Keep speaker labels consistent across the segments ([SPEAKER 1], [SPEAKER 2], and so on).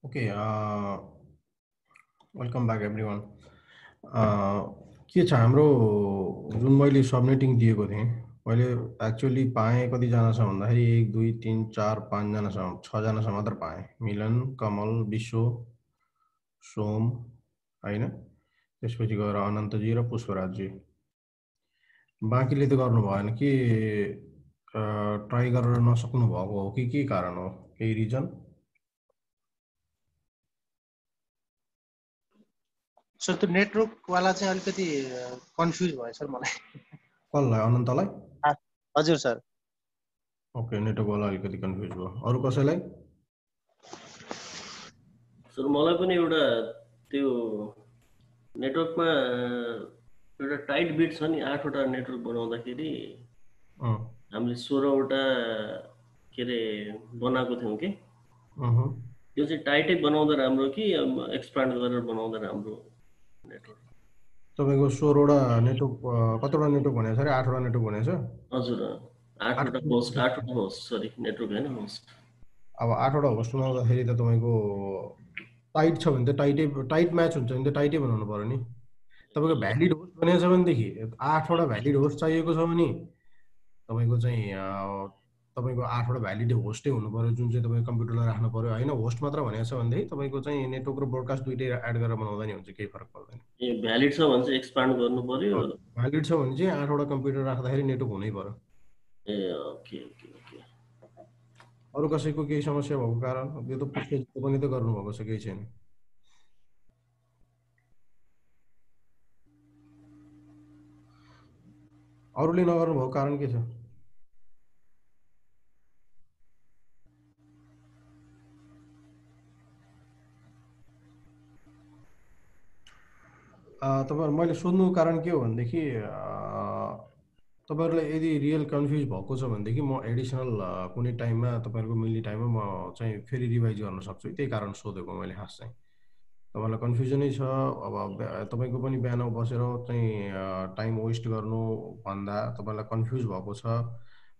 [SPEAKER 1] Okay, welcome back everyone. के छ हाम्रो जुन मैले सबनेटिङ दिएको थिएँ, मैले एक्चुअली पाएँ कतिजना छ भन्दाखेरि 1 2 3 4 5जनासम्म 6जनासम्म मात्र पाएँ। मिलन, कमल, विश्व, सोम होइन, त्यसपछि गएर अनन्तजी र पुष्पराजजी। बाँकीले त गर्नु भएन। के ट्राई गरेर नसक्नु भएको हो कि के कारण हो? केही रिजन?
[SPEAKER 2] सर त्यो नेटवर्क वाला चाहिँ अलिकति कन्फ्युज भयो सर मलाई।
[SPEAKER 1] कसलाई? अनन्तलाई?
[SPEAKER 2] हजुर सर।
[SPEAKER 1] ओके, नेटवर्क वाला अलिकति कन्फ्युज भयो। अरू कसैलाई?
[SPEAKER 3] सर मलाई पनि एउटा त्यो नेटवर्कमा एउटा टाइट बिट छ नि, 8वटा नेटवर्क बनाउँदाखेरि हामीले 16वटा के अरे बनाएको थियौँ कि त्यो चाहिँ टाइटै बनाउँदा राम्रो कि एक्सपान्ड गरेर बनाउँदा राम्रो नेटवर्क?
[SPEAKER 1] तपाईँको 16वटा नेटवर्क कतिवटा नेटवर्क भनेको छ अरे? 8वटा नेटवर्क भनेको छ?
[SPEAKER 3] हजुर, 8वटा होस्ट, 8वटा होस्ट, सरी नेटवर्क होइन, होस्ट।
[SPEAKER 1] अब 8वटा होस्ट बनाउँदाखेरि त तपाईँको टाइट छ भने त टाइट म्याच हुन्छ भने त टाइटै बनाउनु पऱ्यो नि। तपाईँको भ्यालिड होस्ट भनेको छ भनेदेखि 8वटा भ्यालिड होस्ट चाहिएको छ भने तपाईँको चाहिँ तपाईँको 8वटा भ्यालिड होस्टै हुनु पऱ्यो, जुन चाहिँ तपाईँको कम्प्युटरलाई राख्नु पऱ्यो होइन। होस्ट मात्र भनेको छ भनेदेखि तपाईँको चाहिँ नेटवर्क र ब्रोडकास्ट दुइटै एड गरेर बनाउँदा नि हुन्छ, केही फरक पर्दैन।
[SPEAKER 3] ए भ्यालिड छ भने चाहिँ एक्सपान्ड गर्नु पर्यो।
[SPEAKER 1] भ्यालिड छ भने चाहिँ 8वटा कम्प्युटर राख्दाखेरि नेटवर्क हुनै पर्यो।
[SPEAKER 3] ए ओके ओके ओके।
[SPEAKER 1] अरू कसैको केही समस्या भएको कारण? यो त पुष्पजीले पनि त गर्नुभएको छ, केही छैन। अरूले नगर्नुभएको कारण के छ? तपाईँहरू मैले सोध्नुको कारण के हो भनेदेखि तपाईँहरूलाई यदि रियल कन्फ्युज भएको छ भनेदेखि म एडिसनल कुनै टाइममा तपाईँहरूको मिल्ने टाइममा म चाहिँ फेरि रिभाइज गर्न सक्छु। त्यही कारण सोधेको मैले खास चाहिँ। तपाईँलाई कन्फ्युजनै छ, अब तपाईँको पनि बिहान बसेर चाहिँ टाइम वेस्ट गर्नुभन्दा तपाईँलाई कन्फ्युज भएको छ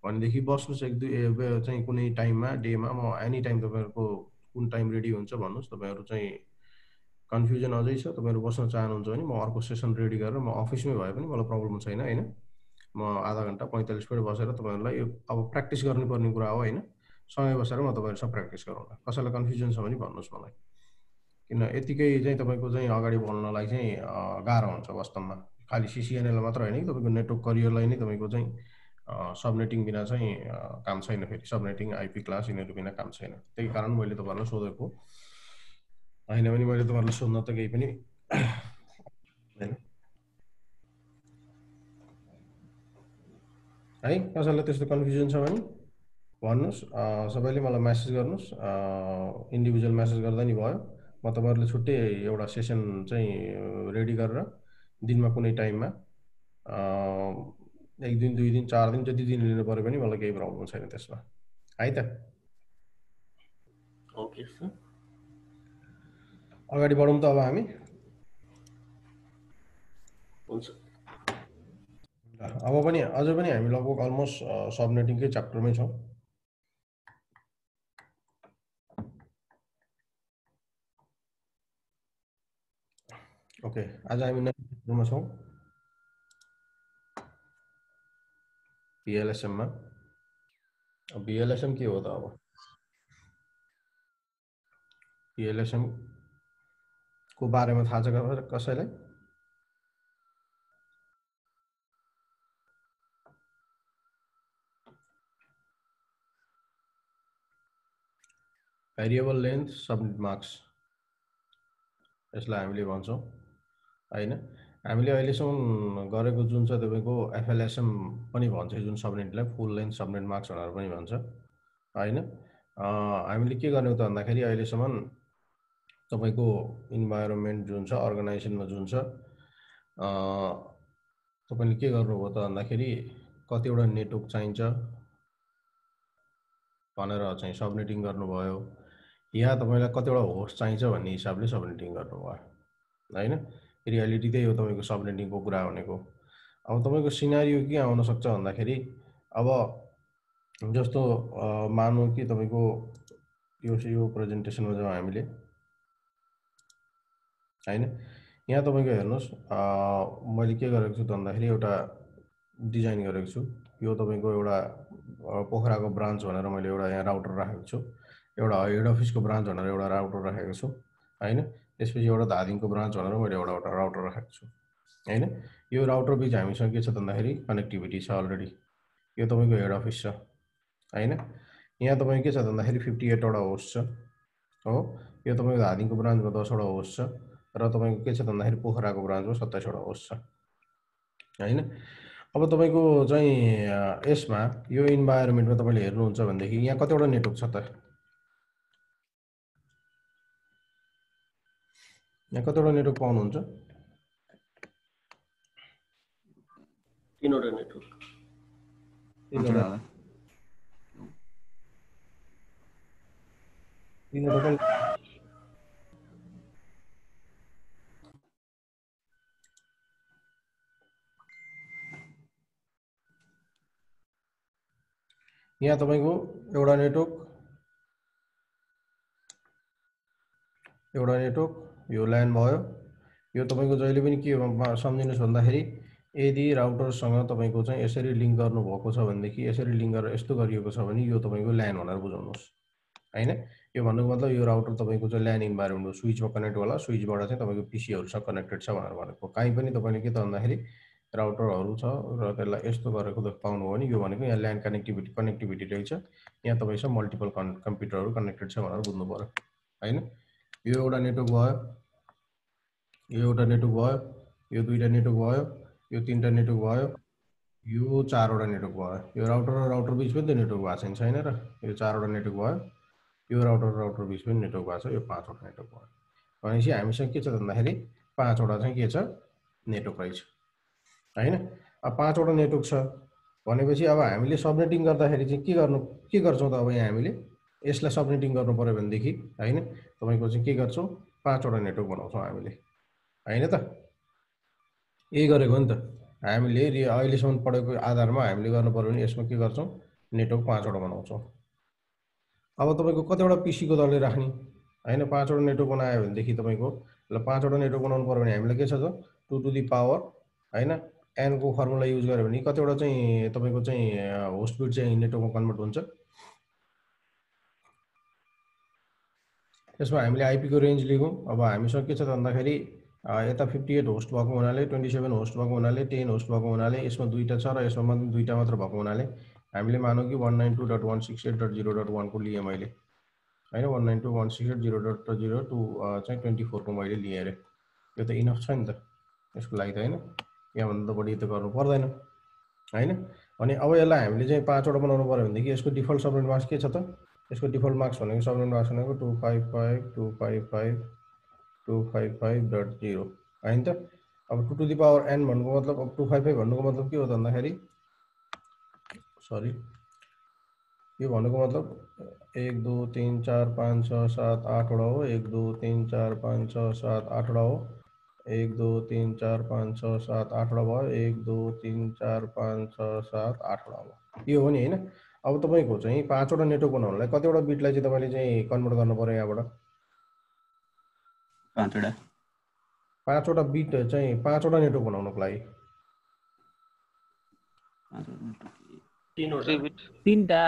[SPEAKER 1] भनेदेखि बस्नुहोस् एक दुई चाहिँ कुनै टाइममा डेमा, म एनी टाइम तपाईँहरूको कुन टाइम रेडी हुन्छ भन्नुहोस्। तपाईँहरू चाहिँ कन्फ्युजन अझै छ, तपाईँहरू बस्न चाहनुहुन्छ भने म अर्को सेसन रेडी गरेर म अफिसमै भए पनि मलाई प्रब्लम छैन होइन। म आधा घन्टा 45 मिनट बसेर तपाईँहरूलाई यो अब प्र्याक्टिस गर्नुपर्ने कुरा हो होइन, सँगै बसेर म तपाईँहरूसँग प्र्याक्टिस गरौँला। कसैलाई कन्फ्युजन छ भने भन्नुहोस् मलाई, किन यतिकै चाहिँ तपाईँको चाहिँ अगाडि बढ्नलाई चाहिँ गाह्रो हुन्छ वास्तवमा। खालि सिसिएनएल मात्र होइन कि तपाईँको नेटवर्क करियरलाई नै तपाईँको चाहिँ सबनेटिङ बिना चाहिँ काम छैन। फेरि सबनेटिङ, आइपी क्लास यिनीहरू बिना काम छैन। त्यही कारण मैले तपाईँहरूलाई सोधेको होइन भने मैले तपाईँहरूलाई सोध्न त केही पनि होइन है। कसैलाई त्यस्तो कन्फ्युजन छ भने भन्नुहोस्, सबैले मलाई म्यासेज गर्नुहोस्, इन्डिभिजुअल म्यासेज गर्दा नि भयो। म तपाईँहरूले छुट्टै एउटा सेसन चाहिँ रेडी गरेर दिनमा कुनै टाइममा 1 दिन 2 दिन 4 दिन जति दिन लिनु पऱ्यो पनि मलाई केही प्रब्लम छैन त्यसमा है त।
[SPEAKER 3] ओके सर,
[SPEAKER 1] अगाडि बढौँ त अब हामी।
[SPEAKER 3] हुन्छ।
[SPEAKER 1] अब पनि अझ पनि हामी लगभग अलमोस्ट सबनेटिङकै च्याप्टरमै छौँ। ओके, आज हामी नयाँ च्याप्टरमा छौँ, भिएलएसएममा। भिएलएसएम के हो त? अब भिएलएसएम को बारेमा थाहा छ कसैलाई? भेरिएबल लेन्थ सबनेट मार्क्स, यसलाई हामीले भन्छौँ होइन। हामीले अहिलेसम्म गरेको जुन चाहिँ तपाईँको एफएलएसएम पनि भन्छ, जुन सबनेटलाई फुल लेन्थ सबनेट मार्क्स भनेर पनि भन्छ होइन। हामीले के गर्ने त भन्दाखेरि अहिलेसम्म तपाईँको इन्भाइरोमेन्ट जुन छ, अर्गनाइजेसनमा जुन छ, तपाईँले के गर्नुभयो त भन्दाखेरि कतिवटा नेटवर्क चाहिन्छ भनेर चाहिँ सबनेटिङ गर्नुभयो, या तपाईँलाई कतिवटा होस्ट चाहिन्छ भन्ने हिसाबले सबनेटिङ गर्नुभयो होइन। रियालिटी त्यही हो तपाईँको सबनेटिङको कुरा भनेको। अब तपाईँको सिनारियो के आउन सक्छ भन्दाखेरि अब जस्तो मानौँ कि तपाईँको यो प्रेजेन्टेसनमा जाउँ हामीले। हैन। यहाँ तपाईँको हेर्नुहोस् मैले के गरेको छु त भन्दाखेरि एउटा डिजाइन गरेको छु। यो तपाईँको एउटा पोखराको ब्रान्च भनेर मैले एउटा यहाँ राउटर राखेको छु, एउटा हेड अफिसको ब्रान्च भनेर एउटा राउटर राखेको छु हैन। त्यसपछि एउटा धादिङको ब्रान्च भनेर मैले एउटा राउटर राखेको छु हैन। यो राउटर बिच हामीसँग के छ त भन्दाखेरि कनेक्टिभिटी छ अलरेडी। यो तपाईँको हेड अफिस छ हैन। यहाँ तपाईँको के छ त भन्दाखेरि 58 वटा होस्ट छ हो। यो तपाईँको धादिङको ब्रान्चमा 10 वटा होस्ट छ र तपाईँको के छ त भन्दाखेरि पोखराको ब्रान्चमा 27 वटा होस्ट छ हैन। अब तपाईँको चाहिँ यसमा यो इन्भाइरोमेन्टमा तपाईँले हेर्नुहुन्छ भनेदेखि यहाँ कतिवटा नेटवर्क छ त? यहाँ कतिवटा नेटवर्क पाउनुहुन्छ?
[SPEAKER 3] 3 वटा नेटवर्क।
[SPEAKER 1] 3 वटा। 3 वटा यहाँ तपाईँको एउटा नेटवर्क यो ल्यान भयो। यो तपाईँको जहिले पनि के सम्झिनुहोस् भन्दाखेरि यदि राउटरसँग तपाईँको चाहिँ यसरी लिङ्क गर्नुभएको छ भनेदेखि, यसरी लिङ्क गरेर यस्तो गरिएको छ भने यो तपाईँको ल्यान भनेर बुझाउनुहोस् हैन। यो भन्नुको मतलब यो राउटर तपाईँको चाहिँ ल्यान इन्भाइरोमेन्ट हो, स्विचमा कनेक्ट होला, स्विचबाट चाहिँ तपाईँको पिसीहरूसँग कनेक्टेड छ भनेर भनेको। काहीँ पनि तपाईँले के त भन्दाखेरि राउटरहरू छ र त्यसलाई यस्तो गरेको पाउनु हो भने यो भनेको यहाँ ल्यान कनेक्टिभिटी रहेछ, यहाँ तपाईँसँग मल्टिपल कम्प्युटरहरू कनेक्टेड छ भनेर बुझ्नु पर्यो हैन। यो एउटा नेटवर्क भयो, यो एउटा नेटवर्क भयो, यो दुईटा नेटवर्क भयो, यो तीनटा नेटवर्क भयो, यो 4 वटा नेटवर्क भयो। यो राउटर र राउटर बिच पनि त नेटवर्क भएको छैन र। यो 4 वटा नेटवर्क भयो, यो राउटर र राउटर बिच पनि नेटवर्क भएको छ, यो 5 वटा नेटवर्क भयो। भनेपछि हामीसँग के छ भन्दाखेरि 5 वटा चाहिँ के छ नेटवर्क रहेछ हैन। अब 5 वटा नेटवर्क छ भनेपछि अब हामीले सबनेटिङ गर्दाखेरि चाहिँ के गर्छौँ त? अब यहाँ हामीले यसलाई सबनेटिङ गर्नु पर्यो भनेदेखि हैन तपाईँको चाहिँ के गर्छौँ? 5 वटा नेटवर्क बनाउँछौँ हामीले हैन त। यही गरेको हो नि त हामीले अहिलेसम्म पढेको आधारमा हामीले गर्नु पर्यो भने यसमा के गर्छौँ? नेटवर्क 5 वटा बनाउँछौँ। अब तपाईँको कतिवटा पिसीको दलले राख्ने हैन? 5 वटा नेटवर्क बनायो भनेदेखि तपाईँको ल 5 वटा नेटवर्क बनाउनु पर्यो भने हामीलाई के छ त 2 टु दी पावर हैन n को फर्मुला युज गर्यो भने कतिवटा चाहिँ तपाईँको चाहिँ होस्ट बिट चाहिँ नेटवर्कमा कन्भर्ट हुन्छ। त्यसमा हामीले आइपी को रेन्ज लियौँ। अब हामीसँग के छ त भन्दाखेरि यता 58 होस्ट भएको हुनाले, 27 होस्ट भएको हुनाले, 10 होस्ट भएको हुनाले, यसमा दुईटा छ र यसमा दुईटा मात्र भएको हुनाले हामीले मानौँ कि 192.168.0.1 को लिएँ मैले हैन। 192.168.0.0 चाहिँ 24 को मैले लिएँ अरे। यो त इनफ छ नि त यसको लागि त हैन। यहाँभन्दा त बढी त गर्नु पर्दैन हैन। अनि अब यसलाई हामीले चाहिँ 5 वटा बनाउनु पर्यो भनेदेखि यसको डिफल्ट सबनेट मास्क के छ त? यसको डिफल्ट मार्क्स भनेको सबनेट मार्क्स भनेको 255.255.255.0 हैन त। अब 2 टु दी पावर n भन्नुको मतलब अब 255 भन्नुको मतलब के हो त भन्दाखेरि सरी यो भन्नुको मतलब 1 2 3 4 5 6 7 8 वटा हो। 1 2 3 4 5 6 7 8 वटा हो। 1 2 3 4 5 6 7 8 वटा भयो। 1 2 3 4 5 6 7 8 वटा भयो। यो हो नि हैन। अब तपाईँको चाहिँ 5 वटा नेटवर्क बनाउनलाई कतिवटा बिटलाई चाहिँ तपाईँले चाहिँ कन्भर्ट गर्नु पर्यो यहाँबाट?
[SPEAKER 4] 5 वटा।
[SPEAKER 1] 5 वटा बिट चाहिँ 5 वटा नेटवर्क बनाउनको लागि
[SPEAKER 5] 3टा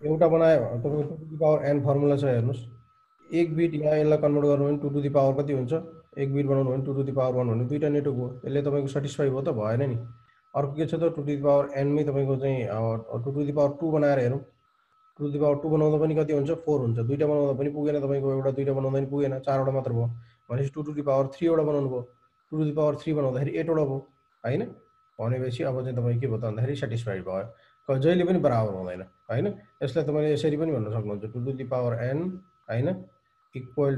[SPEAKER 1] एउटा बनायो तपाईँको 2 to the power n formula छ हेर्नुहोस्। एक बिट यहाँ यसलाई कन्भर्ट गर्नु भने 2 टु दी पावर कति हुन्छ? एक बिट बनाउनु भने 2 टु दी पावर 1 भने दुईटा नेटवर्क हो। यसले तपाईँको सेटिस्फाई भयो त? भएन नि। अर्को के छ त 2 टु दी पावर n मै तपाईँको चाहिँ 2 टु दी पावर 2 बनाएर हेरौँ। 2 टु दी पावर 2 बनाउँदा पनि कति हुन्छ? 4 हुन्छ। दुईटा बनाउँदा पनि पुगेन तपाईँको, एउटा दुईटा बनाउँदा पनि पुगेन, 4 वटा मात्र भयो। भनेपछि 2 टु दी पावर 3 वटा बनाउनु भयो। 2 टु दी पावर 3 बनाउँदाखेरि 8 वटा भयो हैन। भनेपछि अब चाहिँ तपाईँ के भयो त भन्दाखेरि सेटिस्फाइड भयो। जहिले पनि बराबर हुँदैन हैन। यसलाई तपाईँले यसरी पनि भन्न सक्नुहुन्छ 2 टु दी पावर n हैन equal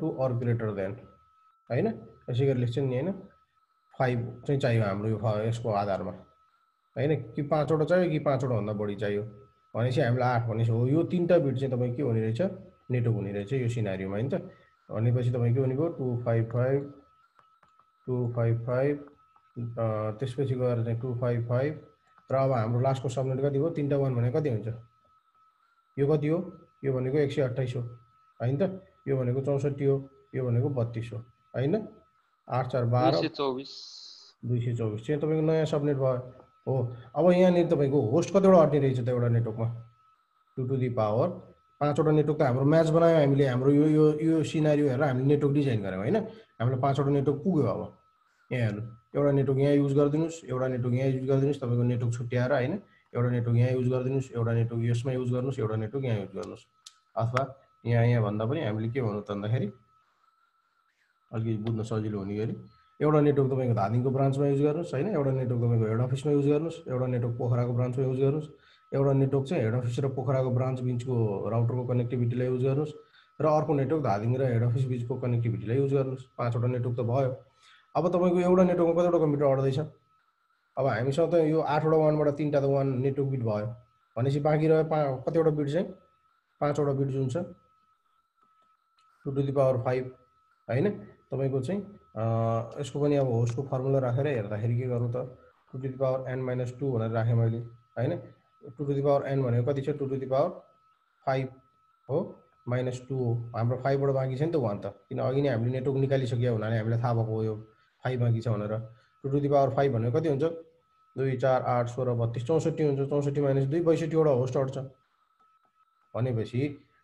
[SPEAKER 1] to or greater than हैन। यसै गरी लेख्छ नि हैन। 5 चाहिँ चाहियो हाम्रो यो यसको आधारमा हैन कि 5 वटा चाहियो कि 5 वटा भन्दा बढी चाहियो। भनेपछि हामीलाई 8 भनेपछि हो यो 3टा बिट चाहिँ तपाईँ के हुने रहेछ? नेटवर्क हुने रहेछ यो सिनारियोमा हैन त। भनेपछि तपाईँ के भनेको 255 त्यसपछि गएर चाहिँ 255 र अब हाम्रो लास्टको सबनेट कति हो? 3टा 1 भनेको कति हुन्छ? यो कति हो? यो भनेको 128 हो होइन त? यो भनेको 64 हो, यो भनेको 32 हो, होइन? 8 4 12 224 चाहिँ तपाईँको नयाँ सबनेट भयो हो। अब यहाँनिर तपाईँको होस्ट कतिवटा अट्ने रहेछ त एउटा नेटवर्कमा? 2 to the power 5वटा नेटवर्क त हाम्रो म्याच बनायो हामीले। हाम्रो यो यो यो सिनारियो हेरेर हामीले नेटवर्क डिजाइन गऱ्यौँ होइन? हामीलाई 5वटा नेटवर्क पुग्यो। अब यहाँ हेर्नु, एउटा नेटवर्क यहाँ युज गरिदिनुहोस्, एउटा नेटवर्क यहाँ युज गरिदिनुहोस्, तपाईँको नेटवर्क छुट्याएर होइन? एउटा नेटवर्क यहाँ युज गरिदिनुहोस्, एउटा नेटवर्क यसमा युज गर्नुहोस्, एउटा नेटवर्क यहाँ युज गर्नुहोस्, अथवा यहाँ भन्दा पनि हामीले के भन्नु त भन्दाखेरि अलिकति बुझ्न सजिलो हुने गरी एउटा नेटवर्क तपाईँको धादिङको ब्रान्चमा युज गर्नुहोस् होइन? एउटा नेटवर्क तपाईँको हेड अफिसमा युज गर्नुहोस्, एउटा नेटवर्क पोखराको ब्रान्चमा युज गर्नुहोस्, एउटा नेटवर्क चाहिँ हेड अफिस र पोखराको ब्रान्च बिचको राउटरको कनेक्टिभिटीलाई युज गर्नुहोस्, र अर्को नेटवर्क धादिङ र हेड अफिस बिचको कनेक्टिभिटीलाई युज गर्नुहोस्। 5वटा नेटवर्क त भयो। अब तपाईँको एउटा नेटवर्कमा कतिवटा कम्प्युटर अड्दैछ? अब हामीसँग त यो 8वटा 1बाट 3टा त 1 नेटवर्क बिट भयो भनेपछि बाँकी रह्यो कतिवटा बिट चाहिँ 5वटा बिट जुन छ 2 to the power 5 होइन? तपाईँको चाहिँ यसको पनि अब होस्टको फर्मुला राखेर हेर्दाखेरि के गर्नु त 2 to the power n-2 भनेर राखेँ मैले होइन? 2 to the power n भनेको कति छ? 2 to the power 5 हो, -2 हो। हाम्रो 5बाट बाँकी छ नि त 1 त, किन अघि नै हामीले नेटवर्क निकालिसक्यो हुनाले हामीलाई थाहा भएको हो यो 5 बाँकी छ भनेर। 2 to the power 5 भनेको कति हुन्छ? 2 4 8 16 32 64 हुन्छ। 64 - 2 62वटा होस्ट अट्छ भनेपछि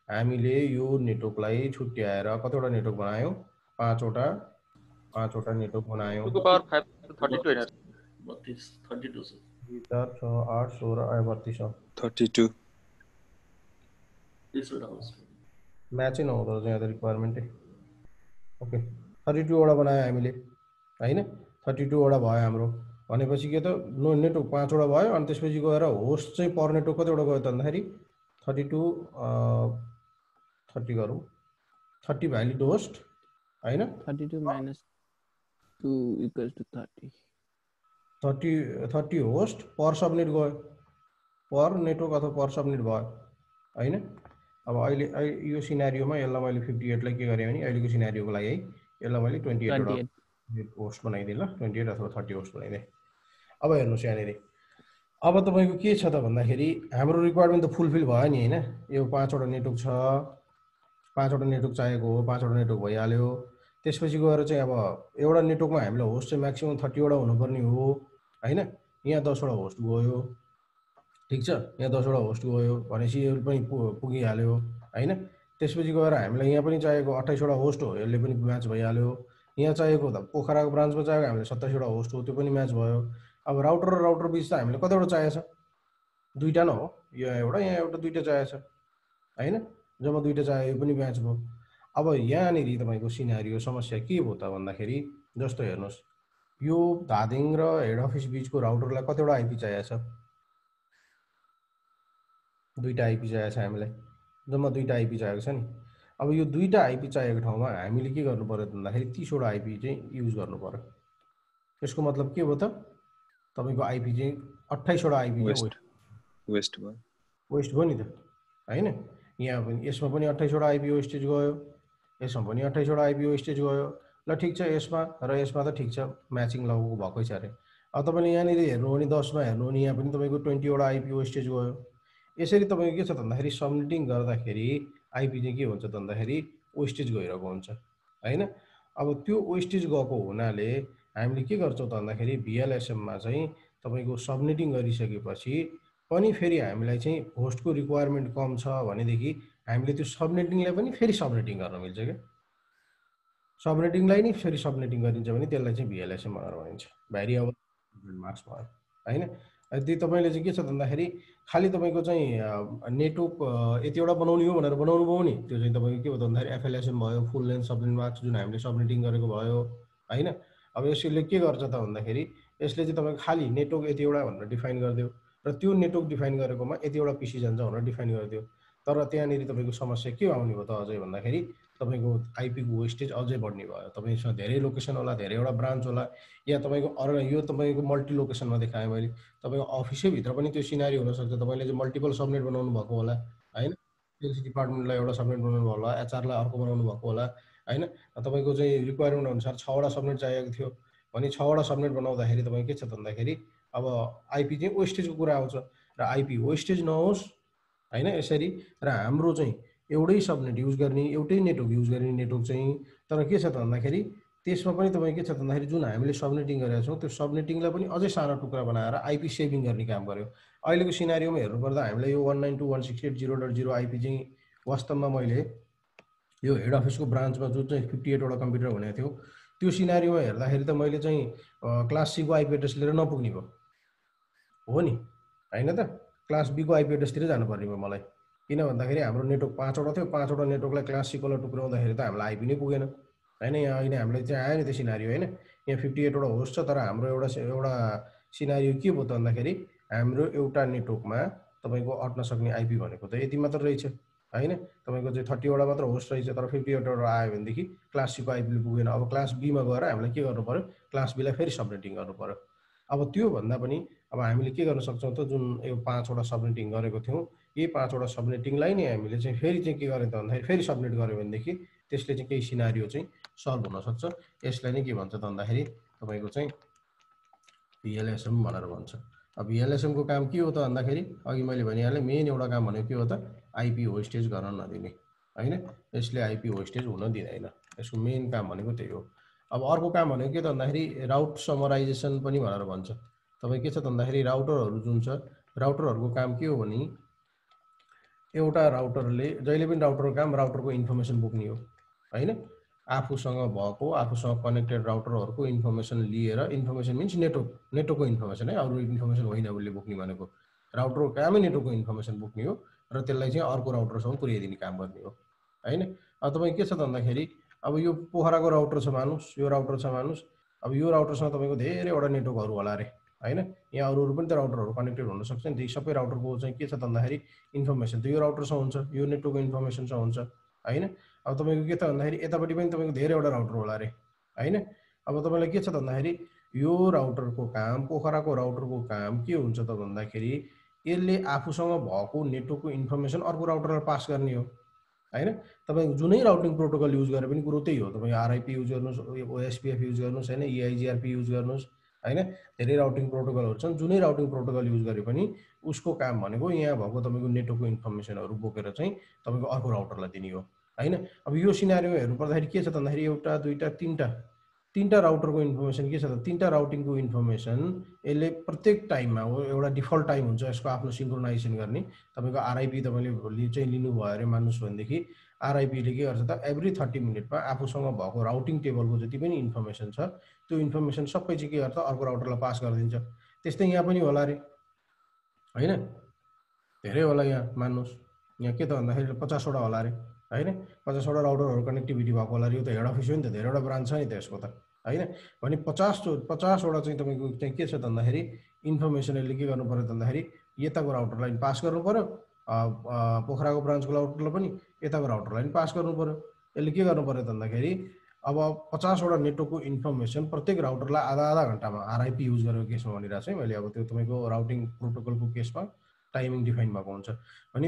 [SPEAKER 1] हामीले यो नेटवर्कलाई छुट्याएर कतिवटा नेटवर्क बनायौँ? 5वटा नेटवर्क बनायौँ।
[SPEAKER 4] 2 power 5 32 हैन?
[SPEAKER 3] 32 32 छ।
[SPEAKER 1] 2 4 6 8 16 आयो 32
[SPEAKER 4] 32
[SPEAKER 3] त्यसवटा होस्
[SPEAKER 1] म्याचै नहुँदो रहेछ यहाँ त रिक्वायरमेन्टै। ओके 32वटा बनायो हामीले होइन? 32वटा भयो हाम्रो भनेपछि के त नेटवर्क 5वटा भयो। अनि त्यसपछि गएर होस्ट चाहिँ पर नेटवर्क कतिवटा गयो त भन्दाखेरि 32 30 गरौँ 30 भ्यालिड होस्ट होइन?
[SPEAKER 5] 32 - 2 = 30
[SPEAKER 1] 30 होस्ट पर सबनेट गयो, पर नेटवर्क अथवा पर सबनेट भयो होइन? अब अहिले यो सिनारियोमा यसलाई मैले 58लाई के गरेँ भने अहिलेको सिनारियोको लागि है यसलाई मैले 28 होस्ट बनाइदिएँ ल, 28 अथवा 30 होस्ट बनाइदिएँ। अब हेर्नुहोस् यहाँनिर अब तपाईँको के छ त भन्दाखेरि हाम्रो रिक्वायरमेन्ट त फुलफिल भयो नि होइन? यो 5वटा नेटवर्क छ, 5वटा नेटवर्क चाहिएको हो, 5वटा नेटवर्क भइहाल्यो। त्यसपछि गएर चाहिँ अब एउटा नेटवर्कमा हामीलाई होस्ट चाहिँ म्याक्सिमम 30वटा हुनुपर्ने हो होइन? यहाँ 10वटा होस्ट गयो, ठिक छ? यहाँ 10वटा होस्ट गयो भनेपछि यो पनि पुगिहाल्यो होइन? त्यसपछि गएर हामीलाई यहाँ पनि चाहिएको 28वटा होस्ट हो, यसले पनि म्याच भइहाल्यो। यहाँ चाहिएको त पोखराको ब्रान्चमा चाहिएको हामीलाई 27वटा होस्ट हो, त्यो पनि म्याच भयो। अब राउटर र राउटर बिच त हामीलाई कतिवटा चाहिएको छ? 2टा न हो, यहाँ एउटा 2टा चाहिएको छ होइन? जम्मा 2टा चाहियो, यो पनि म्याच भयो। अब यहाँनिर तपाईँको सिनारियो समस्या के भयो त भन्दाखेरि जस्तो हेर्नुहोस् यो धादिङ र हेड अफिस बिचको राउटरलाई कतिवटा आइपी चाहिएको छ? 2टा आइपी चाहिएको छ हामीलाई, जम्मा 2टा आइपी चाहिएको छ नि। अब यो 2टा आइपी चाहिएको ठाउँमा हामीले के गर्नु पर्यो भन्दाखेरि 30वटा आइपी चाहिँ युज गर्नु पर्यो। यसको मतलब के भयो त तपाईँको आइपी चाहिँ 28वटा आइपी
[SPEAKER 4] वेस्ट
[SPEAKER 1] भयो नि त होइन? यहाँ पनि यसमा पनि 28वटा आइपी वेस्टेज गयो, यसमा पनि 28वटा आइपी वेस्टेज गयो। ल ठिक छ, यसमा र यसमा त ठिक छ, म्याचिङ लगेको भएकै छ अरे। अब तपाईँले यहाँनिर हेर्नु भने 10मा हेर्नु भने यहाँ पनि तपाईँको 20वटा आइपी वेस्टेज गयो। यसरी तपाईँको के छ त भन्दाखेरि सबनेटिङ गर्दाखेरि आइपी चाहिँ के हुन्छ त भन्दाखेरि वेस्टेज गइरहेको हुन्छ होइन? अब त्यो वेस्टेज गएको हुनाले हामीले के गर्छौँ त भन्दाखेरि भिएलएसएममा चाहिँ तपाईँको सबनेटिङ गरिसकेपछि पनि फेरि हामीलाई चाहिँ होस्टको रिक्वायरमेन्ट कम छ भनेदेखि हामीले त्यो सबनेटिङलाई पनि फेरि सबनेटिङ गर्न मिल्छ क्या। सबनेटिङलाई नि फेरि सबनेटिङ गरिन्छ भने त्यसलाई चाहिँ भिएलएसएम भनेर भनिन्छ, भेरिएबल मार्क्स भयो होइन? त्यही तपाईँले चाहिँ के छ भन्दाखेरि खालि तपाईँको चाहिँ नेटवर्क यतिवटा बनाउने हो भनेर बनाउनु भयो नि, त्यो चाहिँ तपाईँको के भयो भन्दाखेरि एफएलएसएम भयो, फुल लेन्थ सबनेट मार्क्स जुन हामीले सबनेटिङ गरेको भयो होइन? अब यसले के गर्छ त भन्दाखेरि यसले चाहिँ तपाईँको खालि नेटवर्क यतिवटा भनेर डिफाइन गरिदियो र त्यो नेटवर्क डिफाइन गरेकोमा यतिवटा पिसी जान्छ भनेर डिफाइन गरिदियो। तर त्यहाँनिर तपाईँको समस्या के आउने भयो त अझै भन्दाखेरि तपाईँको आइपीको वेस्टेज अझै बढ्ने भयो। तपाईँसँग धेरै लोकेसन होला, धेरैवटा ब्रान्च होला, या तपाईँको यो तपाईँको मल्टी लोकेसनमा देखाएँ मैले। तपाईँको अफिसै भित्र पनि त्यो सिनारी हुनसक्छ, तपाईँले चाहिँ मल्टिपल सबनेट बनाउनु भएको होला होइन? सेल्स डिपार्टमेन्टलाई एउटा सबनेट बनाउनु भयो होला, एचआरलाई अर्को बनाउनु भएको होला होइन? तपाईँको चाहिँ रिक्वायरमेन्ट अनुसार 6वटा सबनेट चाहिएको थियो भने 6वटा सबनेट बनाउँदाखेरि तपाईँको के छ भन्दाखेरि अब आइपी चाहिँ वेस्टेजको कुरा आउँछ र आइपी वेस्टेज नहोस् होइन यसरी। र हाम्रो चाहिँ एउटै सबनेट युज गर्ने, एउटै नेटवर्क युज गर्ने नेटवर्क चाहिँ, तर के छ त भन्दाखेरि त्यसमा पनि तपाईँ के छ त भन्दाखेरि जुन हामीले सबनेटिङ गरेका छौँ त्यो सबनेटिङलाई पनि अझै सानो टुक्रा बनाएर आइपी सेभिङ गर्ने काम गर्यो। अहिलेको सिनारियोमा हेर्नुपर्दा हामीलाई यो 192.168.0.0 आइपी चाहिँ वास्तवमा मैले यो हेड अफिसको ब्रान्चमा जुन चाहिँ 58 वटा कम्प्युटर भनेको थियो त्यो सिनारियोमा हेर्दाखेरि त मैले चाहिँ क्लास सी को आइपी एड्रेस लिएर नपुग्ने भयो हो नि, होइन त? क्लास बी को आइपी एड्रेसतिर जानुपर्ने भयो मलाई, किन भन्दाखेरि हाम्रो नेटवर्क 5 वटा थियो, 5 वटा नेटवर्कलाई क्लास सी कोलाई टुक्राउँदाखेरि त हामीलाई आइपी नै पुगेन होइन। यहाँ अहिले हामीलाई चाहिँ आयो नि त्यो सिनारियो होइन, यहाँ 58 वटा होस्ट छ, तर हाम्रो एउटा सिनारियो के भयो त भन्दाखेरि हाम्रो एउटा नेटवर्कमा तपाईँको अट्न सक्ने आइपी भनेको त यति मात्र रहेछ होइन। तपाईँको चाहिँ 30 वटा मात्र होस्ट रहेछ, तर 58 वटा आयो भनेदेखि क्लास सीको आइपीले पुगेन। अब क्लास बीमा गएर हामीलाई के गर्नु पर्यो, क्लास बीलाई फेरि सबनेटिङ गर्नु पर्यो। अब त्यो भन्दा पनि अब हामीले के गर्न सक्छौँ त, जुन यो 5 वटा सबनेटिङ गरेको थियौँ यही 5 वटा सबनेटिङलाई नै हामीले चाहिँ फेरि चाहिँ के गर्ने त भन्दाखेरि फेरि सबनेट गऱ्यो भनेदेखि त्यसले चाहिँ केही सिनारियो चाहिँ सल्भ हुनसक्छ। यसलाई नै के भन्छ त भन्दाखेरि तपाईँको चाहिँ भिएलएसएम भनेर भन्छ। अब भिएलएसएमको काम के हो त भन्दाखेरि अघि मैले भनिहालेँ मेन एउटा काम भनेको के हो त, आइपी होस्टेज गर्न नदिने होइन। यसले आइपी होस्टेज हुन दिँदैन, यसको मेन काम भनेको त्यही हो। अब अर्को काम भनेको के त भन्दाखेरि राउट समराइजेसन पनि भनेर भन्छ। तपाईँ के छ त भन्दाखेरि राउटरहरू जुन छ, राउटरहरूको काम के हो भने एउटा राउटरले जहिले पनि राउटरको काम राउटरको इन्फर्मेसन बोक्ने हो होइन। आफूसँग भएको आफूसँग कनेक्टेड राउटरहरूको इन्फर्मेसन लिएर, इन्फर्मेसन मिन्स नेटवर्कको इन्फर्मेसन है, अरू इन्फर्मेसन होइन उसले बोक्ने भनेको। राउटरको कामै नेटवर्कको इन्फर्मेसन बोक्ने हो र त्यसलाई चाहिँ अर्को राउटरसम्म पुर्याइदिने काम गर्ने हो होइन। अब तपाईँ के छ त भन्दाखेरि अब यो पोखराको राउटर छ मानुस, यो राउटर छ मानुस, अब यो राउटरसँग तपाईँको धेरैवटा नेटवर्कहरू होला अरे होइन। यहाँ अरू पनि त राउटरहरू कनेक्टेड हुनसक्छ नि, सबै राउटरको चाहिँ के छ त भन्दाखेरि इन्फर्मेसन त यो राउटरसँग हुन्छ, यो नेटवर्कको इन्फर्मेसनसँग हुन्छ होइन। अब तपाईँको के त भन्दाखेरि यतापट्टि पनि तपाईँको धेरैवटा राउटर होला अरे होइन। अब तपाईँलाई के छ त भन्दाखेरि यो राउटरको काम, पोखराको राउटरको काम के हुन्छ त भन्दाखेरि यसले आफूसँग भएको नेटवर्कको इन्फर्मेसन अर्को राउटरलाई पास गर्ने हो होइन। तपाईँ जुनै राउटिङ प्रोटोकल युज गरे पनि कुरो त्यही हो। तपाईँ आरआइपी युज गर्नुहोस्, ओएसपीएफ युज गर्नुहोस् होइन, EIGRP युज गर्नुहोस् होइन, धेरै राउटिङ प्रोटोकलहरू छन्। जुनै राउटिङ प्रोटोकल युज गरे पनि उसको काम भनेको यहाँ भएको तपाईँको नेटवर्कको इन्फर्मेसनहरू बोकेर चाहिँ तपाईँको अर्को राउटरलाई दिने हो होइन। अब यो सिनारियोमा हेर्नु पर्दाखेरि के छ त भन्दाखेरि एउटा दुईवटा तिनवटा राउटरको इन्फर्मेसन के छ त, तिनवटा राउटिङको इन्फर्मेसन यसले प्रत्येक टाइममा हो, एउटा डिफल्ट टाइम हुन्छ यसको आफ्नो सिङ्क्रोनाइजेसन गर्ने। तपाईँको आरआइपी तपाईँले चाहिँ लिनुभयो अरे मान्नुहोस् भनेदेखि आरआइपीले के गर्छ त, एभ्री 30 मिनटमा आफूसँग भएको राउटिङ टेबलको जति पनि इन्फर्मेसन छ त्यो इन्फर्मेसन सबै चाहिँ के गर्छ अर्को राउटरलाई पास गरिदिन्छ। त्यस्तै यहाँ पनि होला अरे होइन, धेरै होला यहाँ मान्नुहोस्, यहाँ के त भन्दाखेरि 50 वटा होला अरे होइन। 50 वटा राउटरहरू कनेक्टिभिटी भएको होला अरे, यो त हेड अफिस हो नि त, धेरैवटा ब्रान्च छ नि त यसको त होइन। भने 50 वटा चाहिँ तपाईँको चाहिँ के छ त भन्दाखेरि इन्फर्मेसन यसले के गर्नु पऱ्यो त भन्दाखेरि यताको राउटरलाई पास गर्नु पऱ्यो, पोखराको ब्रान्चको राउटरलाई पनि यताको राउटरलाई पनि पास गर्नु पऱ्यो। यसले के गर्नु पऱ्यो त भन्दाखेरि अब 50 वटा नेटवर्कको इन्फर्मेसन प्रत्येक राउटरलाई आधा घन्टामा आरआइपी युज गरेको केसमा भनिरहेको छु है मैले। अब त्यो तपाईँको राउटिङ प्रोटोकलको केसमा टाइमिङ डिफाइन भएको हुन्छ भने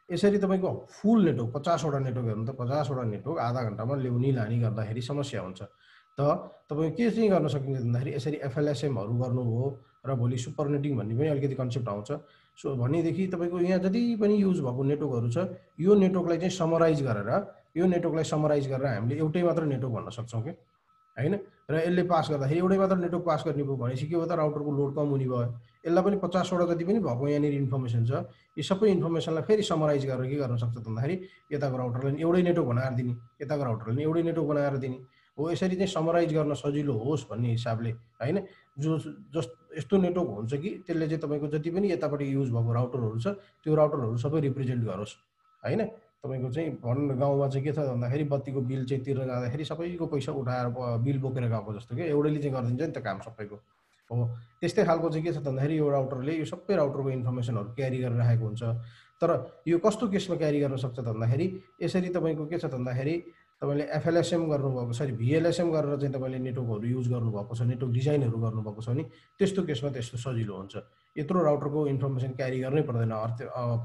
[SPEAKER 1] यसरी तपाईँको फुल नेटवर्क 50 वटा नेटवर्क हेर्नु त 50 वटा नेटवर्क आधा घन्टामा ल्याउने लाने गर्दाखेरि समस्या हुन्छ। त तपाईँ के चाहिँ गर्न सकिन्छ भन्दाखेरि यसरी एफएलएसएमहरू गर्नुभयो र भोलि सुपरनेटिङ भन्ने पनि अलिकति कन्सेप्ट आउँछ। सो भनेदेखि तपाईँको यहाँ जति पनि युज भएको नेटवर्कहरू छ यो नेटवर्कलाई चाहिँ समराइज गरेर हामीले एउटै मात्र नेटवर्क भन्न सक्छौँ कि होइन। र यसले पास गर्दाखेरि एउटै मात्र नेटवर्क पास गर्ने भयो भनेपछि के हो त, राउटरको लोड कम हुने भयो। यसलाई पनि 50 वटा जति पनि भएको यहाँनिर इन्फर्मेसन छ यो सबै इन्फर्मेसनलाई फेरि समराइज गरेर के गर्न सक्छ त भन्दाखेरि यताको राउटरलाई एउटै नेटवर्क बनाएर दिने, यताको राउटरलाई एउटै नेटवर्क बनाएर दिने हो। यसरी चाहिँ समराइज गर्न सजिलो होस् भन्ने हिसाबले होइन, यस्तो नेटवर्क हुन्छ कि त्यसले चाहिँ तपाईँको जति पनि यतापट्टि युज भएको राउटरहरू छ त्यो राउटरहरू सबै रिप्रेजेन्ट गरोस् होइन। तपाईँको चाहिँ गाउँमा चाहिँ के छ भन्दाखेरि बत्तीको बिल चाहिँ तिर्न जाँदाखेरि सबैको पैसा उठाएर बिल बोकेर गएको जस्तो कि एउटैले चाहिँ गरिदिन्छ नि त काम सबैको हो। त्यस्तै खालको चाहिँ के छ भन्दाखेरि यो राउटरले यो सबै राउटरको इन्फर्मेसनहरू क्यारी गरेर राखेको हुन्छ। तर यो कस्तो केसमा क्यारी गर्न सक्छ त भन्दाखेरि यसरी तपाईँको के छ भन्दाखेरि तपाईँले एफएलएसएम गर्नुभएको सरी भिएलएसएम गरेर चाहिँ तपाईँले नेटवर्कहरू युज गर्नुभएको छ, नेटवर्क डिजाइनहरू गर्नुभएको छ भने त्यस्तो केसमा त्यस्तो सजिलो हुन्छ। यत्रो राउटरको इन्फर्मेसन क्यारी गर्नै पर्दैन